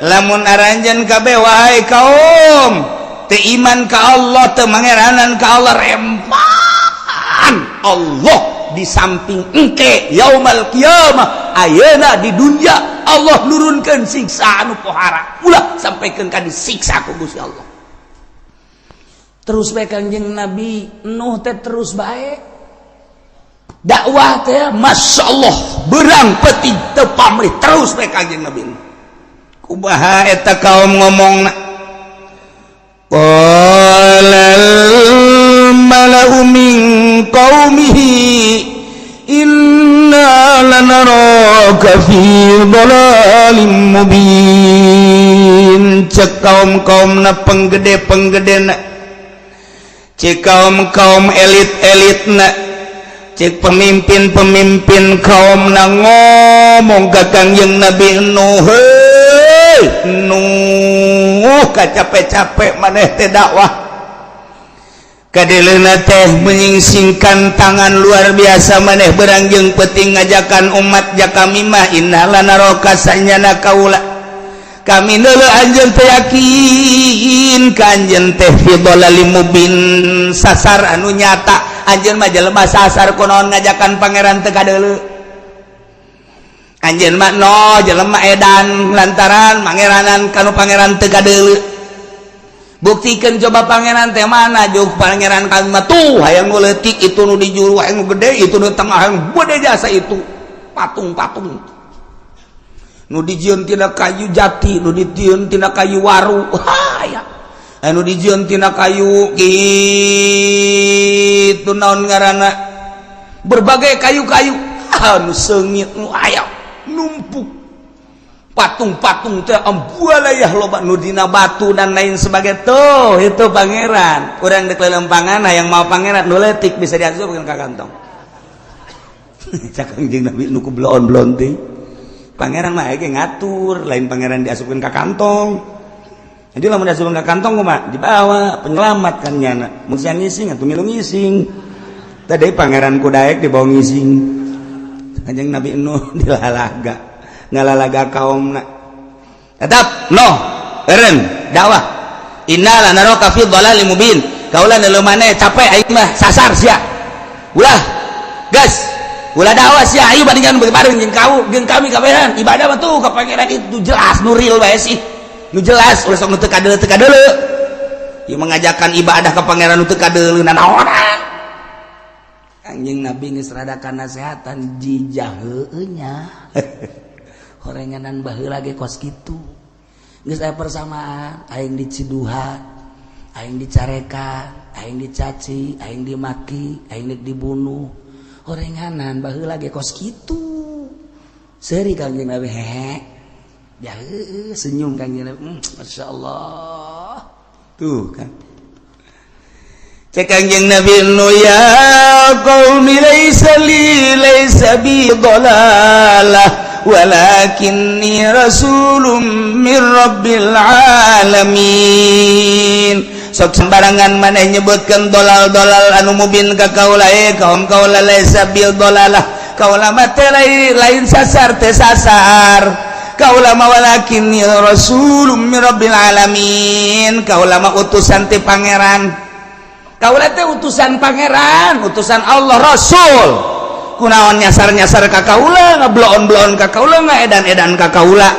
lamun aranjeun kabeh wahai kaum teu iman ka Allah teu mangeranan ka Allah rempahan Allah di samping engke yaumal qiyamah ayeuna di dunya Allah nurunkeun siksa anu pohara ulah sampaikeun ka disiksa ku Gusti Allah terus bae Kangjeng Nabi Nuh teh terus bae dakwah teh masyaallah berang peuting teu pamrih terus bae Kangjeng Nabi kumaha eta kaum ngomongna qalal mala'u min qaumihi inna lanaraka fi dhalalin mubin cek kaum-kaumna penggede-penggedena cek kaum elit-elitna cek pemimpin-pemimpin kaumna ngomong ka Kangjeng Nabi Nuh Nuh capek-capek maneh teh dakwah kadeleuna teh menyingsingkan tangan luar biasa maneh berangjeng peuting ngajakan umat ja kami mah innalana roka sanyana kaula kami neuleuh anjeun teh yakin ka anjeun teh fi dhalalim mubin sasar anu nyata anjeun mah jelema sasar kunaon ngajakan pangeran teu kadeuleu anjeun mah no jelema edan lantaran mangeranan kanu pangeran teu kadeuleu buktikeun coba pangeran teh mana jog pangeran kami mah tuh hayang nu leutik itu nu di juru hayang nu gede itu nu tengah hayang gede jasa itu patung-patung nu dijieun tina kayu jati nu dijieun tina kayu waru hayang anu dijieun tina kayu kitu naon ngaranna berbagai kayu-kayu anu seungit nu hayang numpuk patung-patung teh ambualayah loba nu dina batu dan lain sebagainya tuh itu pangeran urang dek lelempangan yang mau pangeran nu leutik bisa diasupkeun ka kantong cak Kangjeng Nabi nu ku blon-blon teh pangeran mah aya ngatur lain pangeran diasupkeun ka kantong jadi lamun diasupkeun ka kantong kumaha dibawa penyelamat kan nyana mun sian ngising atuh milu ngising tadi pangeran ku daek dibawa ngising Kanjeng Nabi Nuh dilalaga ngalalaga kaumna tetap noh eureun dakwah innal naraka fi dhalalim mubin kaula neuleuh maneh capek aing mah sasar sia ulah gas ulah dakwah sia ayo bandingan bareng jeung kami kabehan ibadah mah tuh ka pangeran itu jelas nu real bae sih nu jelas ulah sok nu teu kadeuleu ieu mengajakan ibadah ka pangeran nu teu kadeuleu naonan Kanjeng Nabi geus radakan nasehatan jijah heueuh nya horenganan baheula ge kos kitu geus aya persamaan aing diciduhan aing dicarekan aing dicaci aing dimaki aing dibunuh horenganan baheula ge kos kitu seuri Kanjeng Nabi hehe ya heueuh senyum Kanjeng Nabi masyaallah tuh kan cek Kanjeng Nabi Nuh ya qaumi laysa bi dhalalah walakinni rasulun min rabbil alamin sok sembarangan maneh nyebutkeun dolal-dolal anu mubin ka kaula kaum kaula laysa bil dhalalah kaula mah teh lain sasar teh sasar kaula mah walakinni rasulun min rabbil alamin kaula mah utusan ti pangeran kaula teh utusan pangeran utusan Allah Rasul kunaon nyasar-nyasar ka kaula ngablon-blon ka kaula ngaedan-edan ka kaula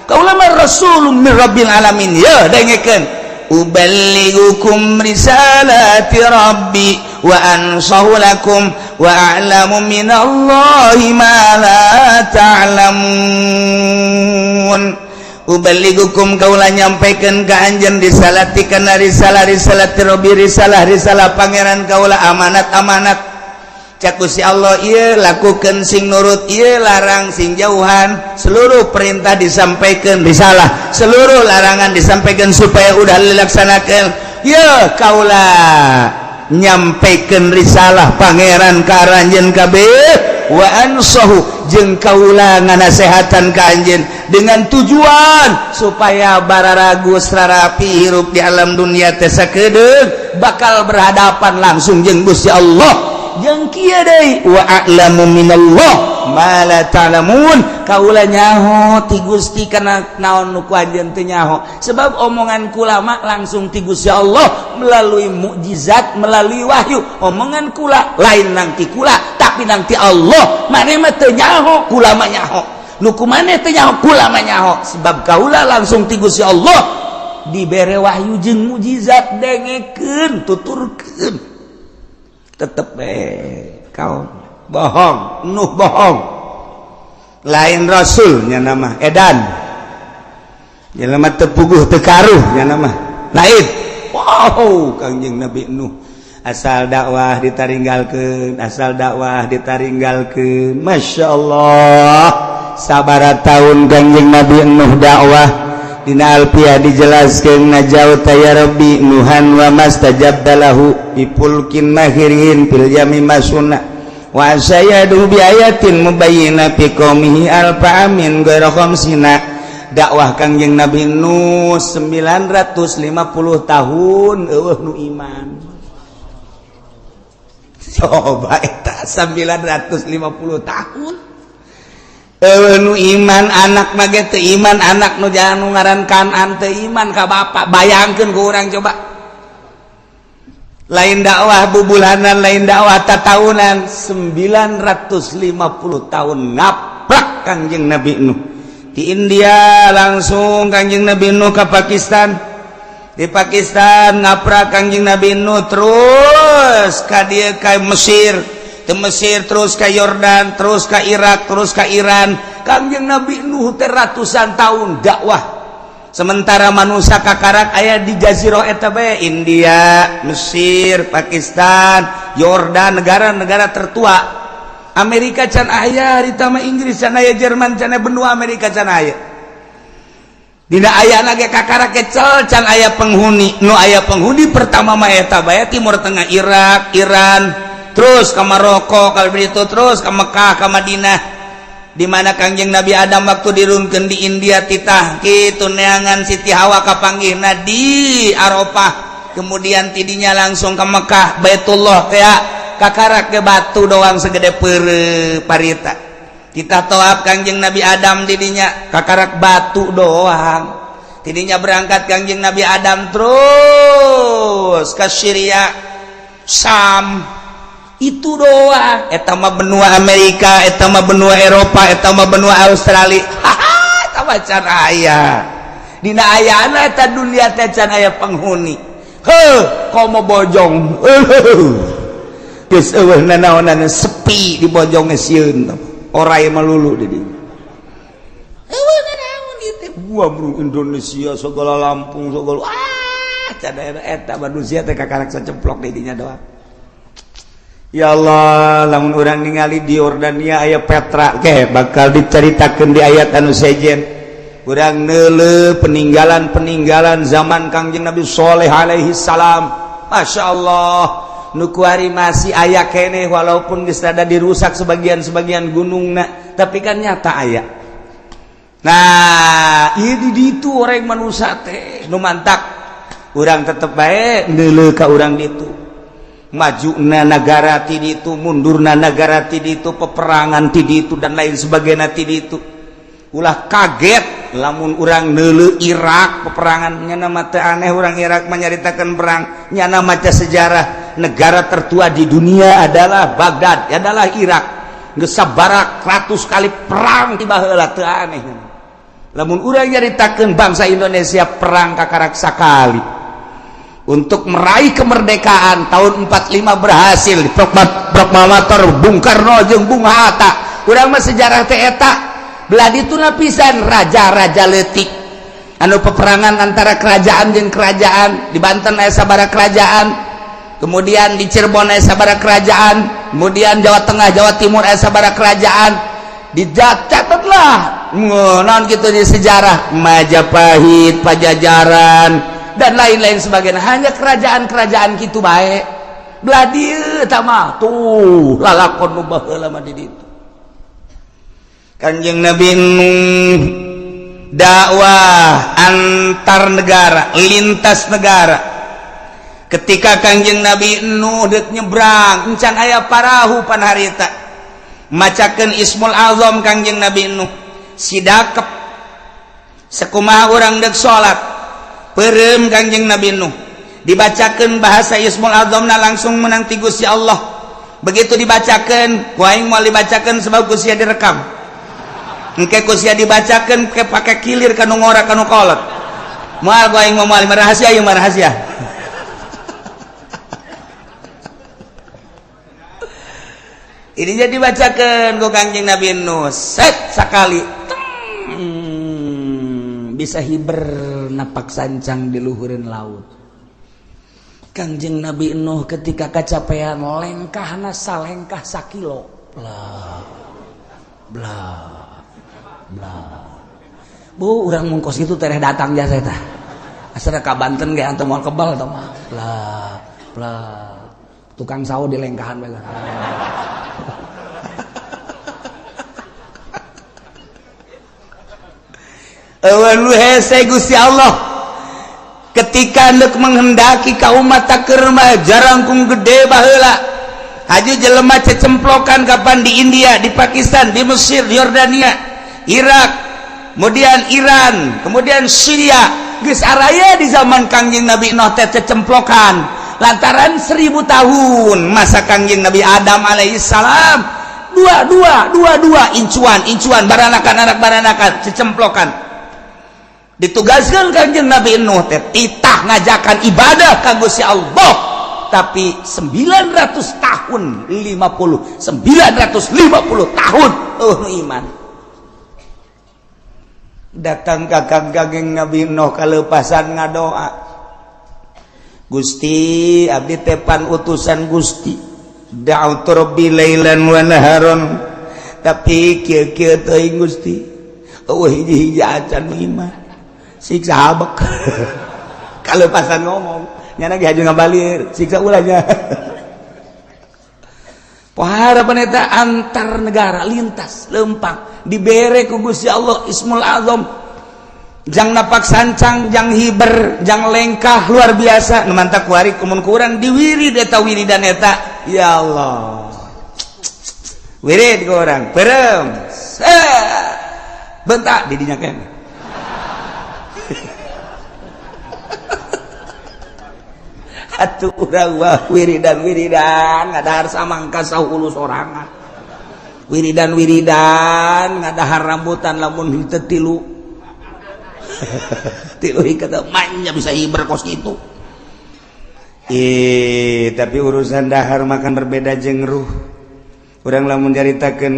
mah rasulun min rabbil alamin ya dengekeun uballighukum risalati rabbi wa ansahu lakum wa a'lamu minallahi ma la ta'lamun. Uballighukum kaula nyampaikeun ka anjeun risalati kana risalati rabbi risalah pangeran kaula amanat cak Gusti Allah ieu lakukeun sing nurut ieu larang sing jauhan seluruh perintah disampaikan risalah seluruh larangan disampaikan supaya udah dilaksanakeun ya kaula nyampaikeun risalah pangeran ka anjeun kabeh wa ansahu jeung kaula nganasehatan ka anjeun dengan tujuan supaya bararagus rarapi hirup di alam dunia teh sakedeung bakal berhadapan langsung jeung Gusti Allah jeung kieu deui wa a'lamu minallah ma la ta'lamun kaula nyaho ti Gusti kana naon nu ku anjeun teu nyaho sebab omongan kula mah langsung ti Gusti Allah melalui mukjizat melalui wahyu omongan kula lain nang ti kula tapi nang ti Allah mane mah teu nyaho kula mah nyaho nu kumaneh teu nyaho kula mah nyaho sebab kaula langsung ti Gusti Allah dibere wahyu jeung mukjizat dengekeun tuturkeun tetep kau bohong nuh bohong lain rasulnya nama edan jelema teu puguh teu karuh nya nama lain wow Kangjeng Nabi Nuh asal dakwah ditaringgalkeun masyaallah sabaraha taun Kangjeng Nabi Nuh dakwah dina alfiah dijelaskeun najauta ya rabbi nuhan wa mastajab dalahu bipulkin mahirin fil yami masuna wa sayadu bi ayatin mubayyina fi qaumihi alfa amin ghairu khamsina dakwah Kangjeng Nabi Nuh 950 tahun eueuh nu iman coba eta 950 tahun nu iman anak mage teu iman anak nu jangan ngaran Kanan teu iman ka bapak bayangkeun ku urang coba lain dakwah bubulanan lain dakwah tatahunan 950 tahun ngaplak Kangjeng Nabi Nuh di India langsung Kangjeng Nabi Nuh ke Pakistan di Pakistan ngaprak Kangjeng Nabi Nuh terus ka dieu ka Mesir ke Mesir terus ke Yordan terus ke Irak terus ke Iran Kangjeng Nabi Nuh teh ratusan tahun dakwah sementara manusia kakarak aya di jazirah eta bae India Mesir Pakistan Yordan negara-negara tertua Amerika can aya ditama Inggris can aya Jerman can aya benua Amerika can aya dina aya ge kakarak kecel can aya penghuni nu aya penghuni pertama mah eta bae Timur Tengah Irak Iran terus ke Maroko kalau begitu terus ke Mekah ke Madinah di mana Kangjeng Nabi Adam waktu dirunkeun di India titah kitu neangan Siti Hawa kapanggihna di Arafah kemudian tidinya langsung ke Mekah Baitullah kayak kakarak ke batu doang segede parita kita tawaf Kangjeng Nabi Adam didinya kakarak batu doang tidinya berangkat Kangjeng Nabi Adam terus ke Syria Sam itu doang eta mah benua Amerika eta mah benua Eropa eta mah benua Australia eta mah can aya dina ayana eta dunia teh can aya penghuni komo bojong geus eueuh nanaonan sepi di bojong sieun oray malulu di dieu eueuh nanaon ieu gua bro Indonesia segala Lampung segala can eta manusia teh kakarak saceplok di dinya doang. Ya Allah lamun urang ningali di Yordania aya Petra ke bakal diceritakeun di ayat anu sejen urang neuleuh peninggalan zaman Kangjeng Nabi Shalih alaihi salam masyaallah nu kuari masih aya keneh walaupun geus rada dirusak sebagian gunungna tapi kan nyata aya nah ieu di ditu orang manusia teh nu mantak urang tetep bae neuleuh ka urang ditu majuna negara ti ditu mundurna negara ti ditu peperangan ti ditu dan lain sebagainya ti ditu ulah kaget lamun urang neuleuh Irak peperangan nya nama teu aneh urang Irak menyaritakeun perang nya nama maca sejarah negara tertua di dunia adalah Baghdad adalah Irak geus sabaraha ratus kali perang ti baheula teu aneh lamun urang nyaritakeun bangsa Indonesia perang kakarak sakali untuk meraih kemerdekaan tahun 45 berhasil proklamator Bung Karno jeung Bung Hatta. Urang mah sejarah teh eta belah dituna pisan raja-raja leutik anu peperangan antara kerajaan jeung kerajaan. Di Banten aya sabaraha kerajaan, kemudian di Cirebon aya sabaraha kerajaan, kemudian Jawa Tengah Jawa Timur aya sabaraha kerajaan. Dicatatlah naon kitu di sejarah Majapahit, Pajajaran dan lain-lain sebagainya. Hanya kerajaan-kerajaan gitu baik belah dieu eta mah tuh lalakon nu baheula mah di ditu. Kanjeng Nabi dakwah antar negara, lintas negara. Ketika Kanjeng Nabi Nuh deuk nyebrang encan aya parahu pan harita macakeun Ismul Azam Kanjeng Nabi Nuh sidakep sakumaha urang deuk salat peureum Kanjeng Nabi Nuh dibacakeun bahasa Ismul Azamna langsung menang ti Gusti Allah. Begitu dibacakeun ku aing moal dibacakeun sebab ku sia direkam engke ku sia dibacakeun ke pake kilir kanu ngora kanu kolot moal ku aing moal rahasia ieu mah rahasia. Ini jadi dibacakeun ku Kanjeng Nabi Nuh set sakali bisa hiber napak sancang di luhureun laut. Kanjeng Nabi Nuh ketika kacapean lengkahna salengkah sakilo blah blah blah. Bu urang mungkos kitu teh datang jasa eta asal ka Banten ge antum moal kebal eta mah blah blah tukang sawo di lengkahan bae. Awan hese Gusti Allah ketika hendak menghendaki ka umat takerma jarangkung gede baheula haji jelema cecemplokan kapan di India, di Pakistan, di Mesir, di Yordania, Irak, kemudian Iran, kemudian Syria geus araya di zaman Kangjeng Nabi Nuh teh cecemplokan lantaran 1000 tahun masa Kangjeng Nabi Adam alaihissalam dua incuan baranakan anak baranakan cecemplokan. Ditugaskan Kanjeng Nabi Nuh teh titah ngajakan ibadah ka Gusti Allah tapi 900 tahun 950 tahun iman datang ka Kanjeng Nabi Nuh kalepasan ngadoa Gusti abdi tepan utusan Gusti da'utu rabbi lailan wa naharon tapi kieu-kieu teuing Gusti eueuh hiji-hiji acan iman siksa habek kalau pasan ngomong nyana ge haju ngabalir siksa ulahnya poharapan eta antar negara lintas lempang dibere ku Gusti Allah Ismul Azam jang napak sancang jang hiber jang lengkah luar biasa nu mantap ku ari kumun kurang diwirid eta wiridan eta ya Allah wirid ku urang peureum bentak di dinya keneh. Atuh urang wah wiridan ngadahar samangka 10 sorangan wiridan ngadahar rambutan lamun henteu tilu hikata manya bisa hiber kos kitu. Tapi urusan dahar makan berbeda jeung ruh. Urang lamun nyaritakeun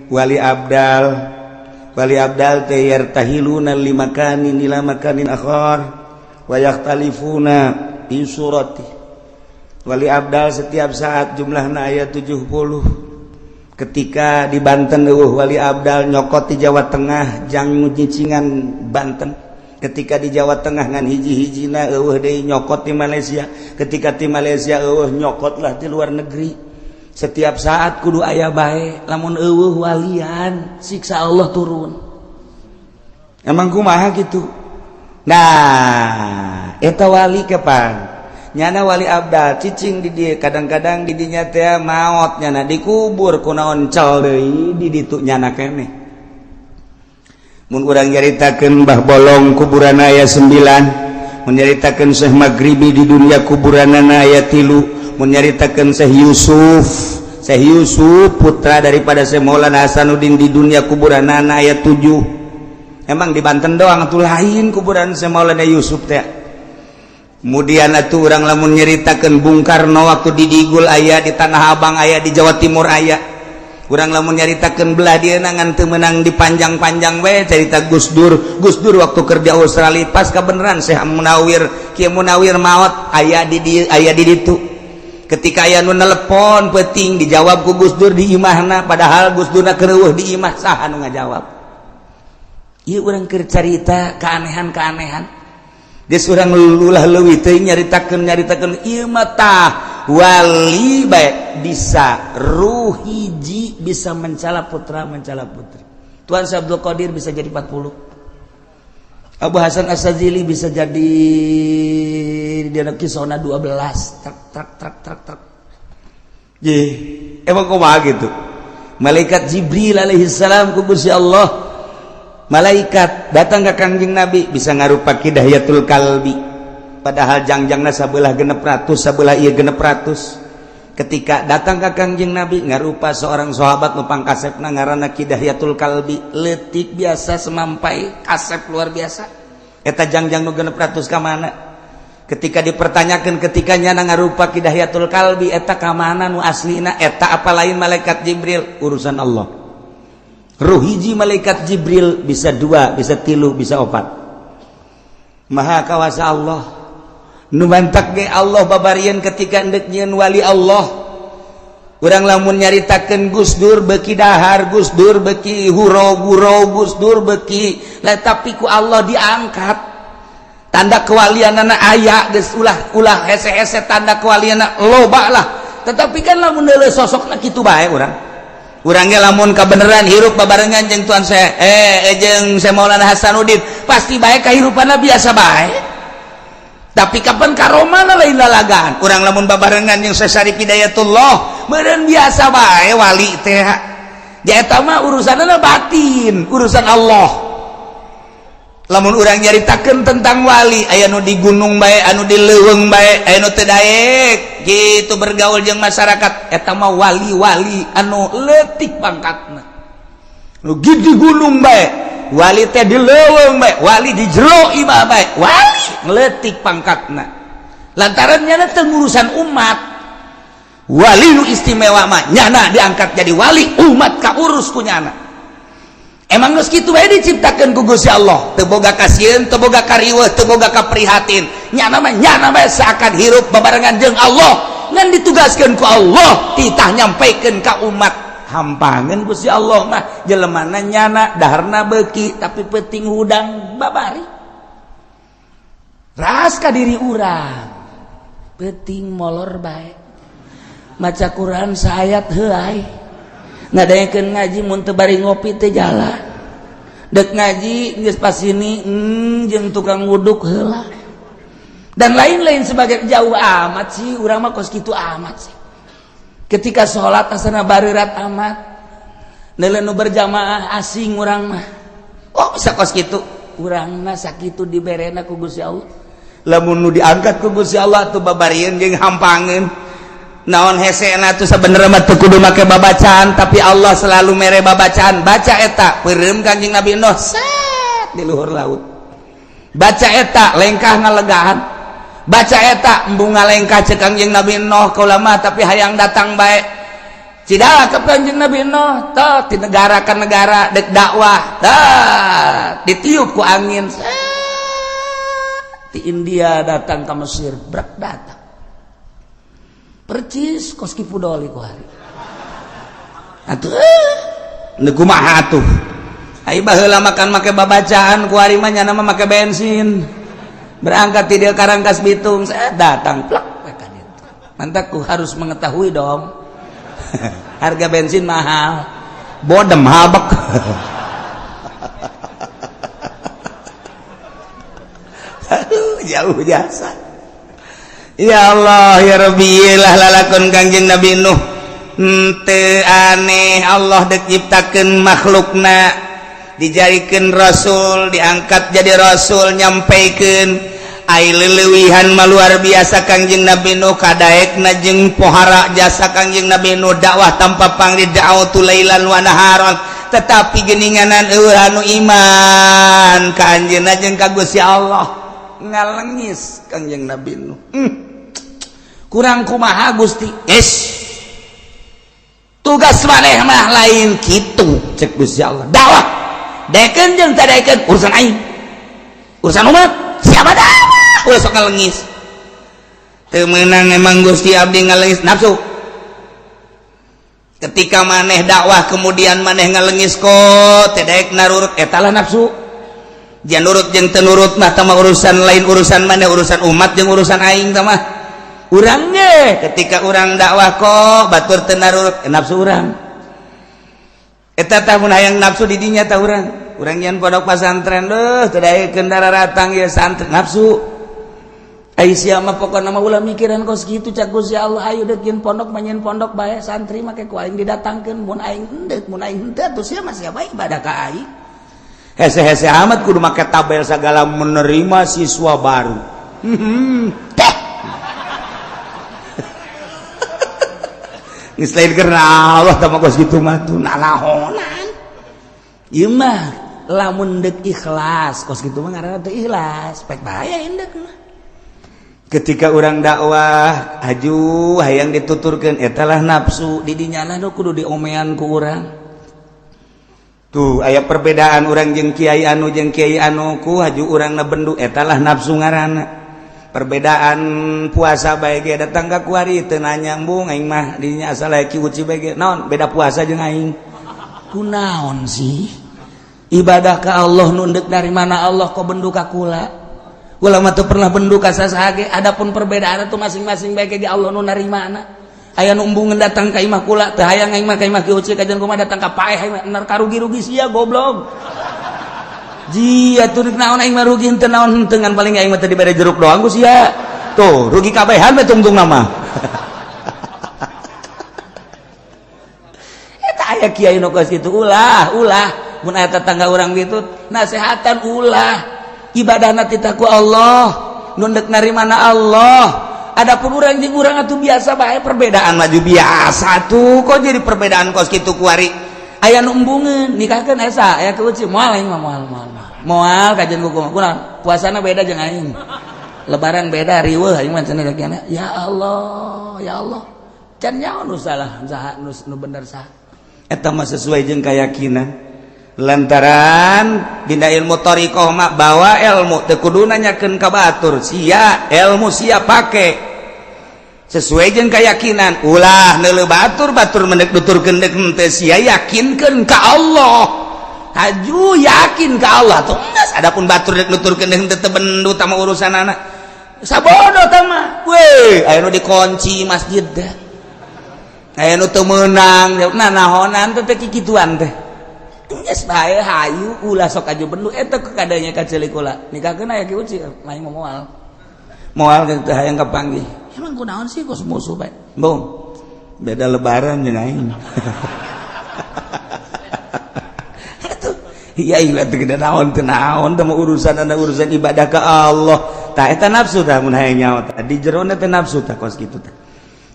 wali abdal teh yartahiluna limakanin ila makanin akhar wa yakhtalifuna di surati. Wali abdal setiap saat jumlahna aya 70. Ketika di Banten wali abdal nyokot di Jawa Tengah jang nyicingan Banten. Ketika di Jawa Tengah ngan hiji-hijina eueuh deui nyokot di Malaysia. Ketika di Malaysia eueuh nyokotlah di luar negeri. Setiap saat kudu aya bae. Lamun eueuh walian siksa Allah turun. Emang kumaha gitu? Nah, eta wali kapan? Nyana wali abdal cicing di dia kadang-kadang di dinya teh maot nyana dikubur ku naon cel deui di ditu nyana keneh. Mun urang nyaritakeun Mbah Bolong kuburanna aya 9, mun nyaritakeun Syekh Maghribi di dunia kuburanna aya 3, mun nyaritakeun Syekh Yusuf putra daripada Syekh Maulana Hasanuddin di dunia kuburanna aya 7. Emang di Banten doang atuh lain kuburan Syekh Maulana Yusuf teh. kemudian atuh urang lamun nyeritakeun Bung Karno waktu di Digul aya, di Tanah Abang aya, di Jawa Timur aya. Urang lamun nyaritakeun belah dieuna ngan teu meunang dipanjang-panjang we cerita Gus Dur waktu kerja Australia pas kabeneran Syekh Munawir Kiai Munawir maot aya di ditu. Ketika aya nu nelepon peuting dijawab ku Gus Dur di imahna, padahal Gus Durna kereueuh di imah, saha nu ngajawab? Ieu urang keur carita keanehan-keanehan. Geus urang ulah leuwih teuing nyaritakeun ieu mah tah wali bae bisa ruh hiji bisa mencala putra mencala putri. Tuan Syekh Abdul Qadir bisa jadi 40. Abu Hasan As-Sazili bisa jadi dina kisahna 12 trak. Ye, emang kumaha gitu. Malaikat Jibril alaihi salam ku Gusti Allah. Malaikat datang ke Kangjeng Nabi bisa ngarupa Hidayatul Kalbi, padahal jangjangna sabelah 600 sabelah ieu 600. Ketika datang ke Kangjeng Nabi ngarupa seorang sahabat nu pangkasepna ngaranna Hidayatul Kalbi, leutik biasa semampai kasep luar biasa. Eta jangjang nu 600 ka mana? Ketika dipertanyakan ketika nyana ngarupa Hidayatul Kalbi eta ka mana nu aslina? Eta apa lain malaikat Jibril, urusan Allah. Ruh hiji malaikat Jibril bisa 2, bisa 3, bisa 4. Maha kawasa Allah. Nu mantak ge Allah babarieun ketika endek nyieun wali Allah. Urang lamun nyaritakeun Gus Dur beuki dahar, Gus Dur beuki huro-guro, Gus Dur beuki tapi ku Allah diangkat. Tanda kewalianana aya geus ulah hese-hese tanda kewalianna loba lah. Tetapi kan lamun deuleu sosokna kitu bae urang. Urangnya lamun kabeneran hirup babarengan jeung tuan saya jeung saya Maulana Hasanuddin pasti bae kahirupanna biasa bae. Tapi kapan karomana lain lalagaan. Urang lamun babarengan jeung saya Syarif Hidayatullah meureun biasa bae wali teh. Ja eta mah urusanna batin, urusan Allah. Lamun urang nyaritakeun tentang wali aya nu di gunung bae, anu di leuweung bae, aya nu teu daek gitu bergaul jeung masyarakat, eta mah wali-wali anu leutik pangkatna. Nu di gunung bae, wali teh di leuweung bae, wali di jero imah bae, wali leutik pangkatna. Lantaran nyana teu ngurusan umat. Wali nu istimewa mah nyana diangkat jadi wali, umat kaurus ku nyana. Emang geus kitu bae diciptakeun ku Gusti Allah, teu boga kasieun, teu boga kariweuh, teu boga kaprihatin. Nyana mah seakan hirup babarengan jeung Allah, ngan ditugaskeun ku Allah titah nyampaikeun ka umat. Hampangeun Gusti Allah mah jelemana nyana daharna beuki tapi peuting hudang babari. Ras ka diri urang, peuting molor bae. Maca Quran saayat heuai. Ngadayekeun ngaji mun teu bari ngopi teh jalan. Dek ngaji geus pas ini jeung tukang wuduk heula. Dan lain-lain sebagai jauh amat sih urang mah kos kitu amat sih. Ketika salat asana bareurat amat. Neuleuh nu berjamaah asing urang mah. Oh bisa kos kitu. Urang mah sakitu diberena ku Gusti Allah. Lamun nu diangkat ku Gusti Allah tuh babarieun jeung hampangeun. Naon hesena tuh sabenerna mah teu kudu make babacaan, tapi Allah selalu mere babacaan. Baca eta peureum Kanjeng Nabi Nuh set di luhur laut. Baca eta lengkah ngalegaan. Baca eta embung ngalengkah ceuk Kanjeng Nabi Nuh ka ulama tapi hayang datang bae. Cidaha ka Kanjeng Nabi Nuh tah ti negara ka negara dek dakwah. Tah ditiup ku angin. Ti India datang ka Mesir, brak datang. Percis kos kipu doli ku hari. Atuh nu kumaha atuh? Ai baheula makan make babacaan ku hari mah nyana mah make bensin. Berangkat ti dieu ka Rangkas Bitung, saya datang plak ka ditu. Mantak ku harus mengetahui dong. Harga bensin mahal. Bodem habek. Aduh, jauh jasa. Ya Allah ya Rabbi lah lalakon Kangjeng Nabi Nuh teu aneh Allah dek ciptakeun makhlukna dijadikeun rasul diangkat jadi rasul nyampaikeun ai leuweuhan mah luar biasa Kangjeng Nabi Nuh kadaekna jeung pohara jasa Kangjeng Nabi Nuh dakwah tanpa pangri da'watu lailan wa naharan tetapi geuninganan eueuh anu iman ka anjeunna jeung ka Gusti Allah. ngalengis Kangjeng Nabi Nuh. Kurang kumaha Gusti? Tugas maneh mah lain kitu cek Gusti Allah. Dakwah deken jeung teu deken urusan aing. Urusan umat siapa dakwah ulah sok ngalengis. Teu meunang emang Gusti abdi ngalengis nafsu. Ketika maneh dakwah kemudian maneh ngalengis kok teu daek narurut eta lah nafsu. Jangan nurut jeung teu nurut mah tah urusan lain, urusan maneh urusan umat jeung urusan aing tah mah. Urang ge ketika urang dakwah kok batur teu narurut nafsu urang. Eta tah mun hayang nafsu di dinya tah urang. Urang nyen pondok pesantren teu daekeun dararatang ieu santri nafsu. Ai sia mah pokona mah ulah mikiran kos kitu cak Gusti Allah ayo deuk yen pondok mah nyen pondok bae santri make ku aing didatangkeun mun aing henteu atuh sia mah sia bae ibadah ka aing. Hese-hese amat kudu make tabel segala menerima siswa baru. Teh. Geus lain karena Allah tah kos kitu mah tuh nanahonan. Ieu mah lamun deuk ikhlas kos kitu mah ngaranna teu ikhlas, pek bahaya indek mah. Ketika orang dakwah haju hayang dituturkan etalah nafsu di dinyana kudu diomean ku urang tuh aya perbedaan orang jeung kiai anu ku haju urang na bendu etalah nafsu ngaranna. Perbedaan puasa bae ge datang ka kuari teu nanyambung aing mah dinya asal ki uci bae ge naon beda puasa jeung aing kunaon sih ibadah ka Allah nu deuk dari mana Allah kok bendu ka kula. Ulama tuh pernah bendu ka sasage, adapun perbedaan itu masing-masing bae ge Allah nu narimana. Aya nu embungeun datang ka imah kula, teu hayang aing mah ka imah ki uci kajian kumaha datang ka paeh aing mah karugi-rugi sia goblok. Ji atuh naon aing mah rugi henteu naon henteu ngan paling aing mah teu dibere jeruk doang ku sia. Tuh, rugi kabehan mah tungtung nama. Eta aya kiai nu geus kitu ulah. Mun aya tetangga urang kitu nasehatan ulah. Ibadahna tita ku Allah nundek narimana Allah. Adapun urang jeung urang atuh biasa bae perbedaan maju biasa tuh kok jadi perbedaan kos kitu kuari aya nu embungeun nikahkeun esa aya keuci moal aing mah moal kajian kumaha kunaon puasana beda jeung aing lebaran beda riweuh aing mah cenah kiana ya Allah can nyaho nu salah saha nu bener saha eta mah sesuai jeung keyakinan. Lantaran dina ilmu thariqah mah bawa ilmu teu kudu nanyakeun ka batur sia ilmu sia pake sesuai jeung keyakinan ulah neuleuh batur mendek nuturkeun deuk teu sia yakinkeun ka Allah haju yakin ka Allah tuh geus adapun batur deuk nuturkeun deuk teu bendu tah urusanana sabodo tah mah we aya nu dikunci masjid dah aya nu teu meunang nahonan teh kikituan teh. Geus bae hayu ulah sok aju bendu eta kadanya kacelik ulah nikahkeun aya ki uci lain moal teh hayang kapanggih emang kunaon sih kos musuh bae bong beda lebaran jeung aing atuh iya ieu teh gede naon teu naon teh urusan ibadah ka Allah tah eta nafsu tah mun hayang nyaho tah di jerona teh nafsu tah kos kitu tah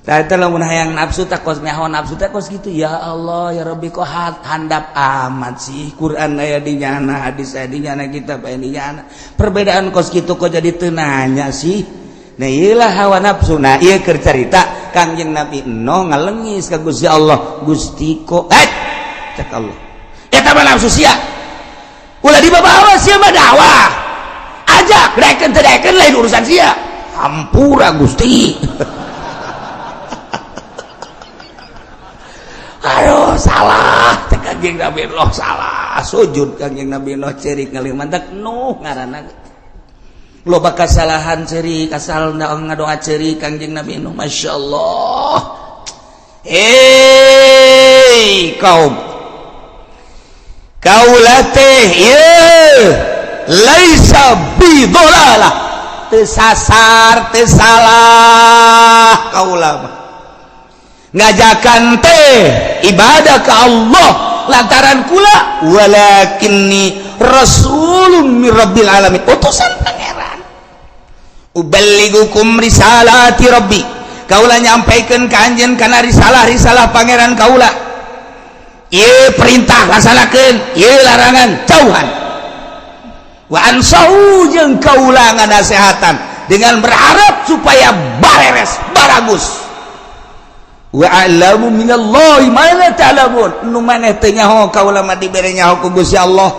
tah eta lamun hayang nafsu tah kos nyaho nafsu tah kos kitu ya Allah ya Rabbi kok handap amat sih Quran aya di nyana hadis aya di nyana kitab aya di nyana perbedaan kos kitu kok jadi teu nanya sih nah ieulah hawa nafsu nah ieu keur carita Kangjeng Nabi Nuh ngalengis ka Gusti Allah Gusti kok cek Allah eta mah nafsu sia ulah dibawa sia mah dakwah ajak daekeun teu daekeun lain urusan sia hampura Gusti. Aduh salah Kangjeng Nabi Nuh salah sujud Kangjeng Nabi Nuh cerik ngalih mantek Nuh ngaranna loba kasalahan cerik asal ngadoa cerik Kangjeng Nabi Nuh masyaallah kaum kaulah teh ieu laisa bi dhalalah teu sasar teu salah kaulah ngajakan teh ibadah ke Allah lantaran kula walakinni rasulun mir rabbil alamin utusan pangeran uballigukum risalati rabbi kaula nyampaikeun ka anjeun kana risalah pangeran kaula ieu perintah laksanakeun ieu larangan jauhan wa ansau jeung kaula nganasehatan dengan berharap supaya bareres baragus. Wa a'lamu minallahi ma la ta'lamun. Nu maneh teu nyaho kaula mah dibere nyaho ku Gusti Allah.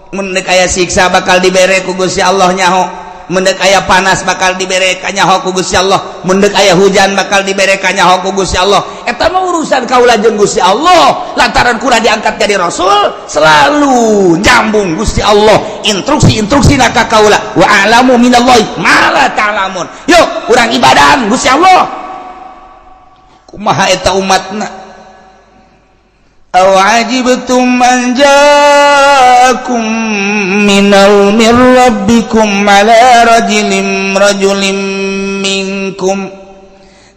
Mun deuk aya siksa bakal dibere ku Gusti Allah nyaho. Mun deuk aya panas bakal dibere ka nyaho ku Gusti Allah. Mun deuk aya hujan bakal dibere ka nyaho ku Gusti Allah. Eta mah urusan kaula jeung Gusti Allah. Lantaran kurang diangkat jadi rasul, selalu nyambung Gusti Allah instruksi-instruksina ka kaula. Wa a'lamu minallahi ma la ta'lamun. Yuk urang ibadahan Gusti Allah. Kumaha eta umatna? Aw ajibtum an ja'akum minal mir rabbikum ala rajulin minkum.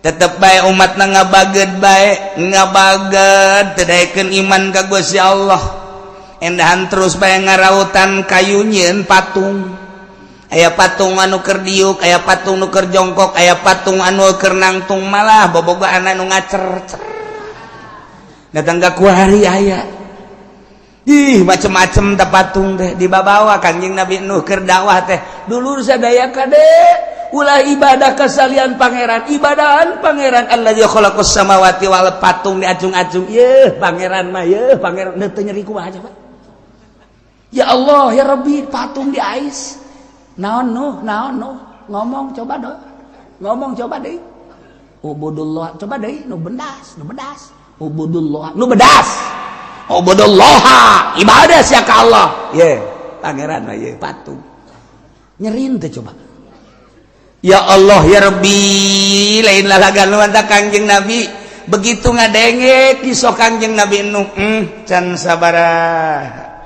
Tetep bae umatna ngabaged bae, ngabaged teu iman ka Gusti Allah. Endahan terus bae ngarautan kayunyeun patung. Aya patung anu keur diuk, aya patung nu keur jongkok, aya patung anu keur nangtung, malah bobogohan anu ngacer-cer. Datang ka kuari aya. Ih, macem-macem teh patung teh dibabawa Kangjeng Nabi Nuh keur dakwah teh. Dulur sadaya kade, ulah ibadah kasalian pangeran, ibadahan pangeran allazi khalaqas samawati wal patung diacung-acung. Yeuh, pangeran mah yeuh, pangeran teu nyeri kumaha coba. Ya Allah, ya Rabbi, patung diais. Naon Nuh, ngomong coba dong. Ngomong coba deui. Ubudullah, coba deui nu bedas. Ubudullah, nu bedas. Ubudullah, ibadah sia ka Allah. Ye, pangeran mah ye patung. Nyerin teh coba. Ya Allah ya Rabbi, lain lalagan nuanta Kangjeng Nabi. Begitu ngadenge kisah Kangjeng Nabi Nuh, can sabaraha.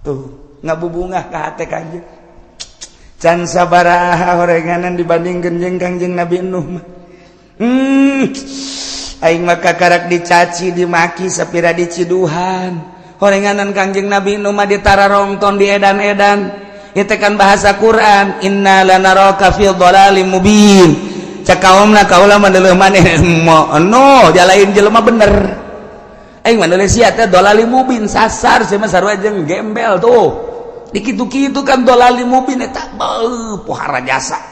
Tuh, ngabubungah ka hate Kangjeng. Can sabaraha horenganan dibandingkeun jeung Kangjeng Nabi Nuh mah. Aing mah kakarak dicaci, dimaki, sapira diciduhan. Horenganan Kangjeng Nabi Nuh mah ditararongton di edan-edan. Itu kan bahasa Quran. Inna lanaraka fi dhalalim mubin. Cakaomna kaula maneuleum maneh no jalain jelema bener. Aing maneuleum sia teh dhalalim mubin sasar sia mah sarua jeung gembel tuh. Dikitu-kitu kan dhalalim mubin eta beuh pohara jasa.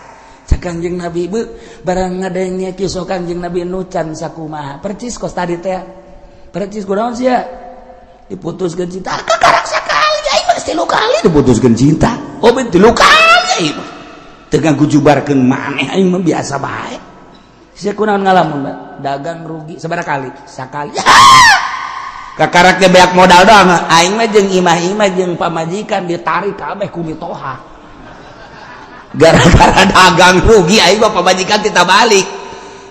Kangjeng Nabi beuh barang ngadenge kisah Kangjeng Nabi Nuh can sakumaha percis kos tadi teh percis kunaon sia diputuskeun cinta kakarak sakali aing mah 3 kali diputuskeun cinta oh 3 kali aing mah teu ganggu jubarkeun maneh aing mah biasa bae sia kunaon ngalamun dagang rugi sabaraha kali sakali kakarak teh beak modal doang aing mah jeung imah-imah jeung pamajikan ditarik kabeh ku mitoha gara-gara dagang rugi aing mah pamajikan tita balik.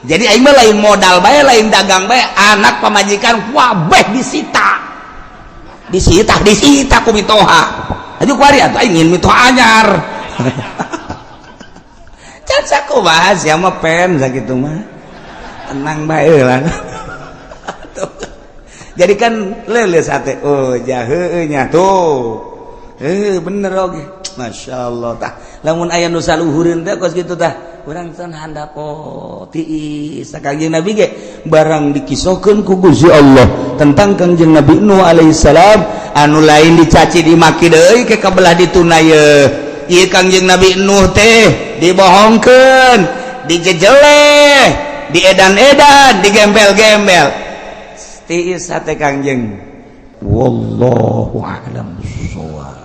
Jadi aing mah lain modal bae, lain dagang bae, anak pamajikan wabeh disita ku mitoha. Aju kuari atuh aing ingin mitoha anyar. Can sakumaha sia mah pen sakitu mah. Tenang bae lah. Jadi kan leuleus hate oh jaheuh nya tuh. Bener oge. Masya Allah tah lamun aya nu saluhureun teh kos kitu tah urang can handako tiis Kangjeng Nabi ge barang dikisahkeun ku Gusti Allah tentang Kangjeng Nabi Nuh alaihi salam anu lain dicaci dimaki deui ke kabelah ditunayeun ieu Kangjeng Nabi Nuh teh dibohongkeun dijejeleh diedan-edan digembel-gembel tiis hate Kangjeng wallahu a'lam bissawab.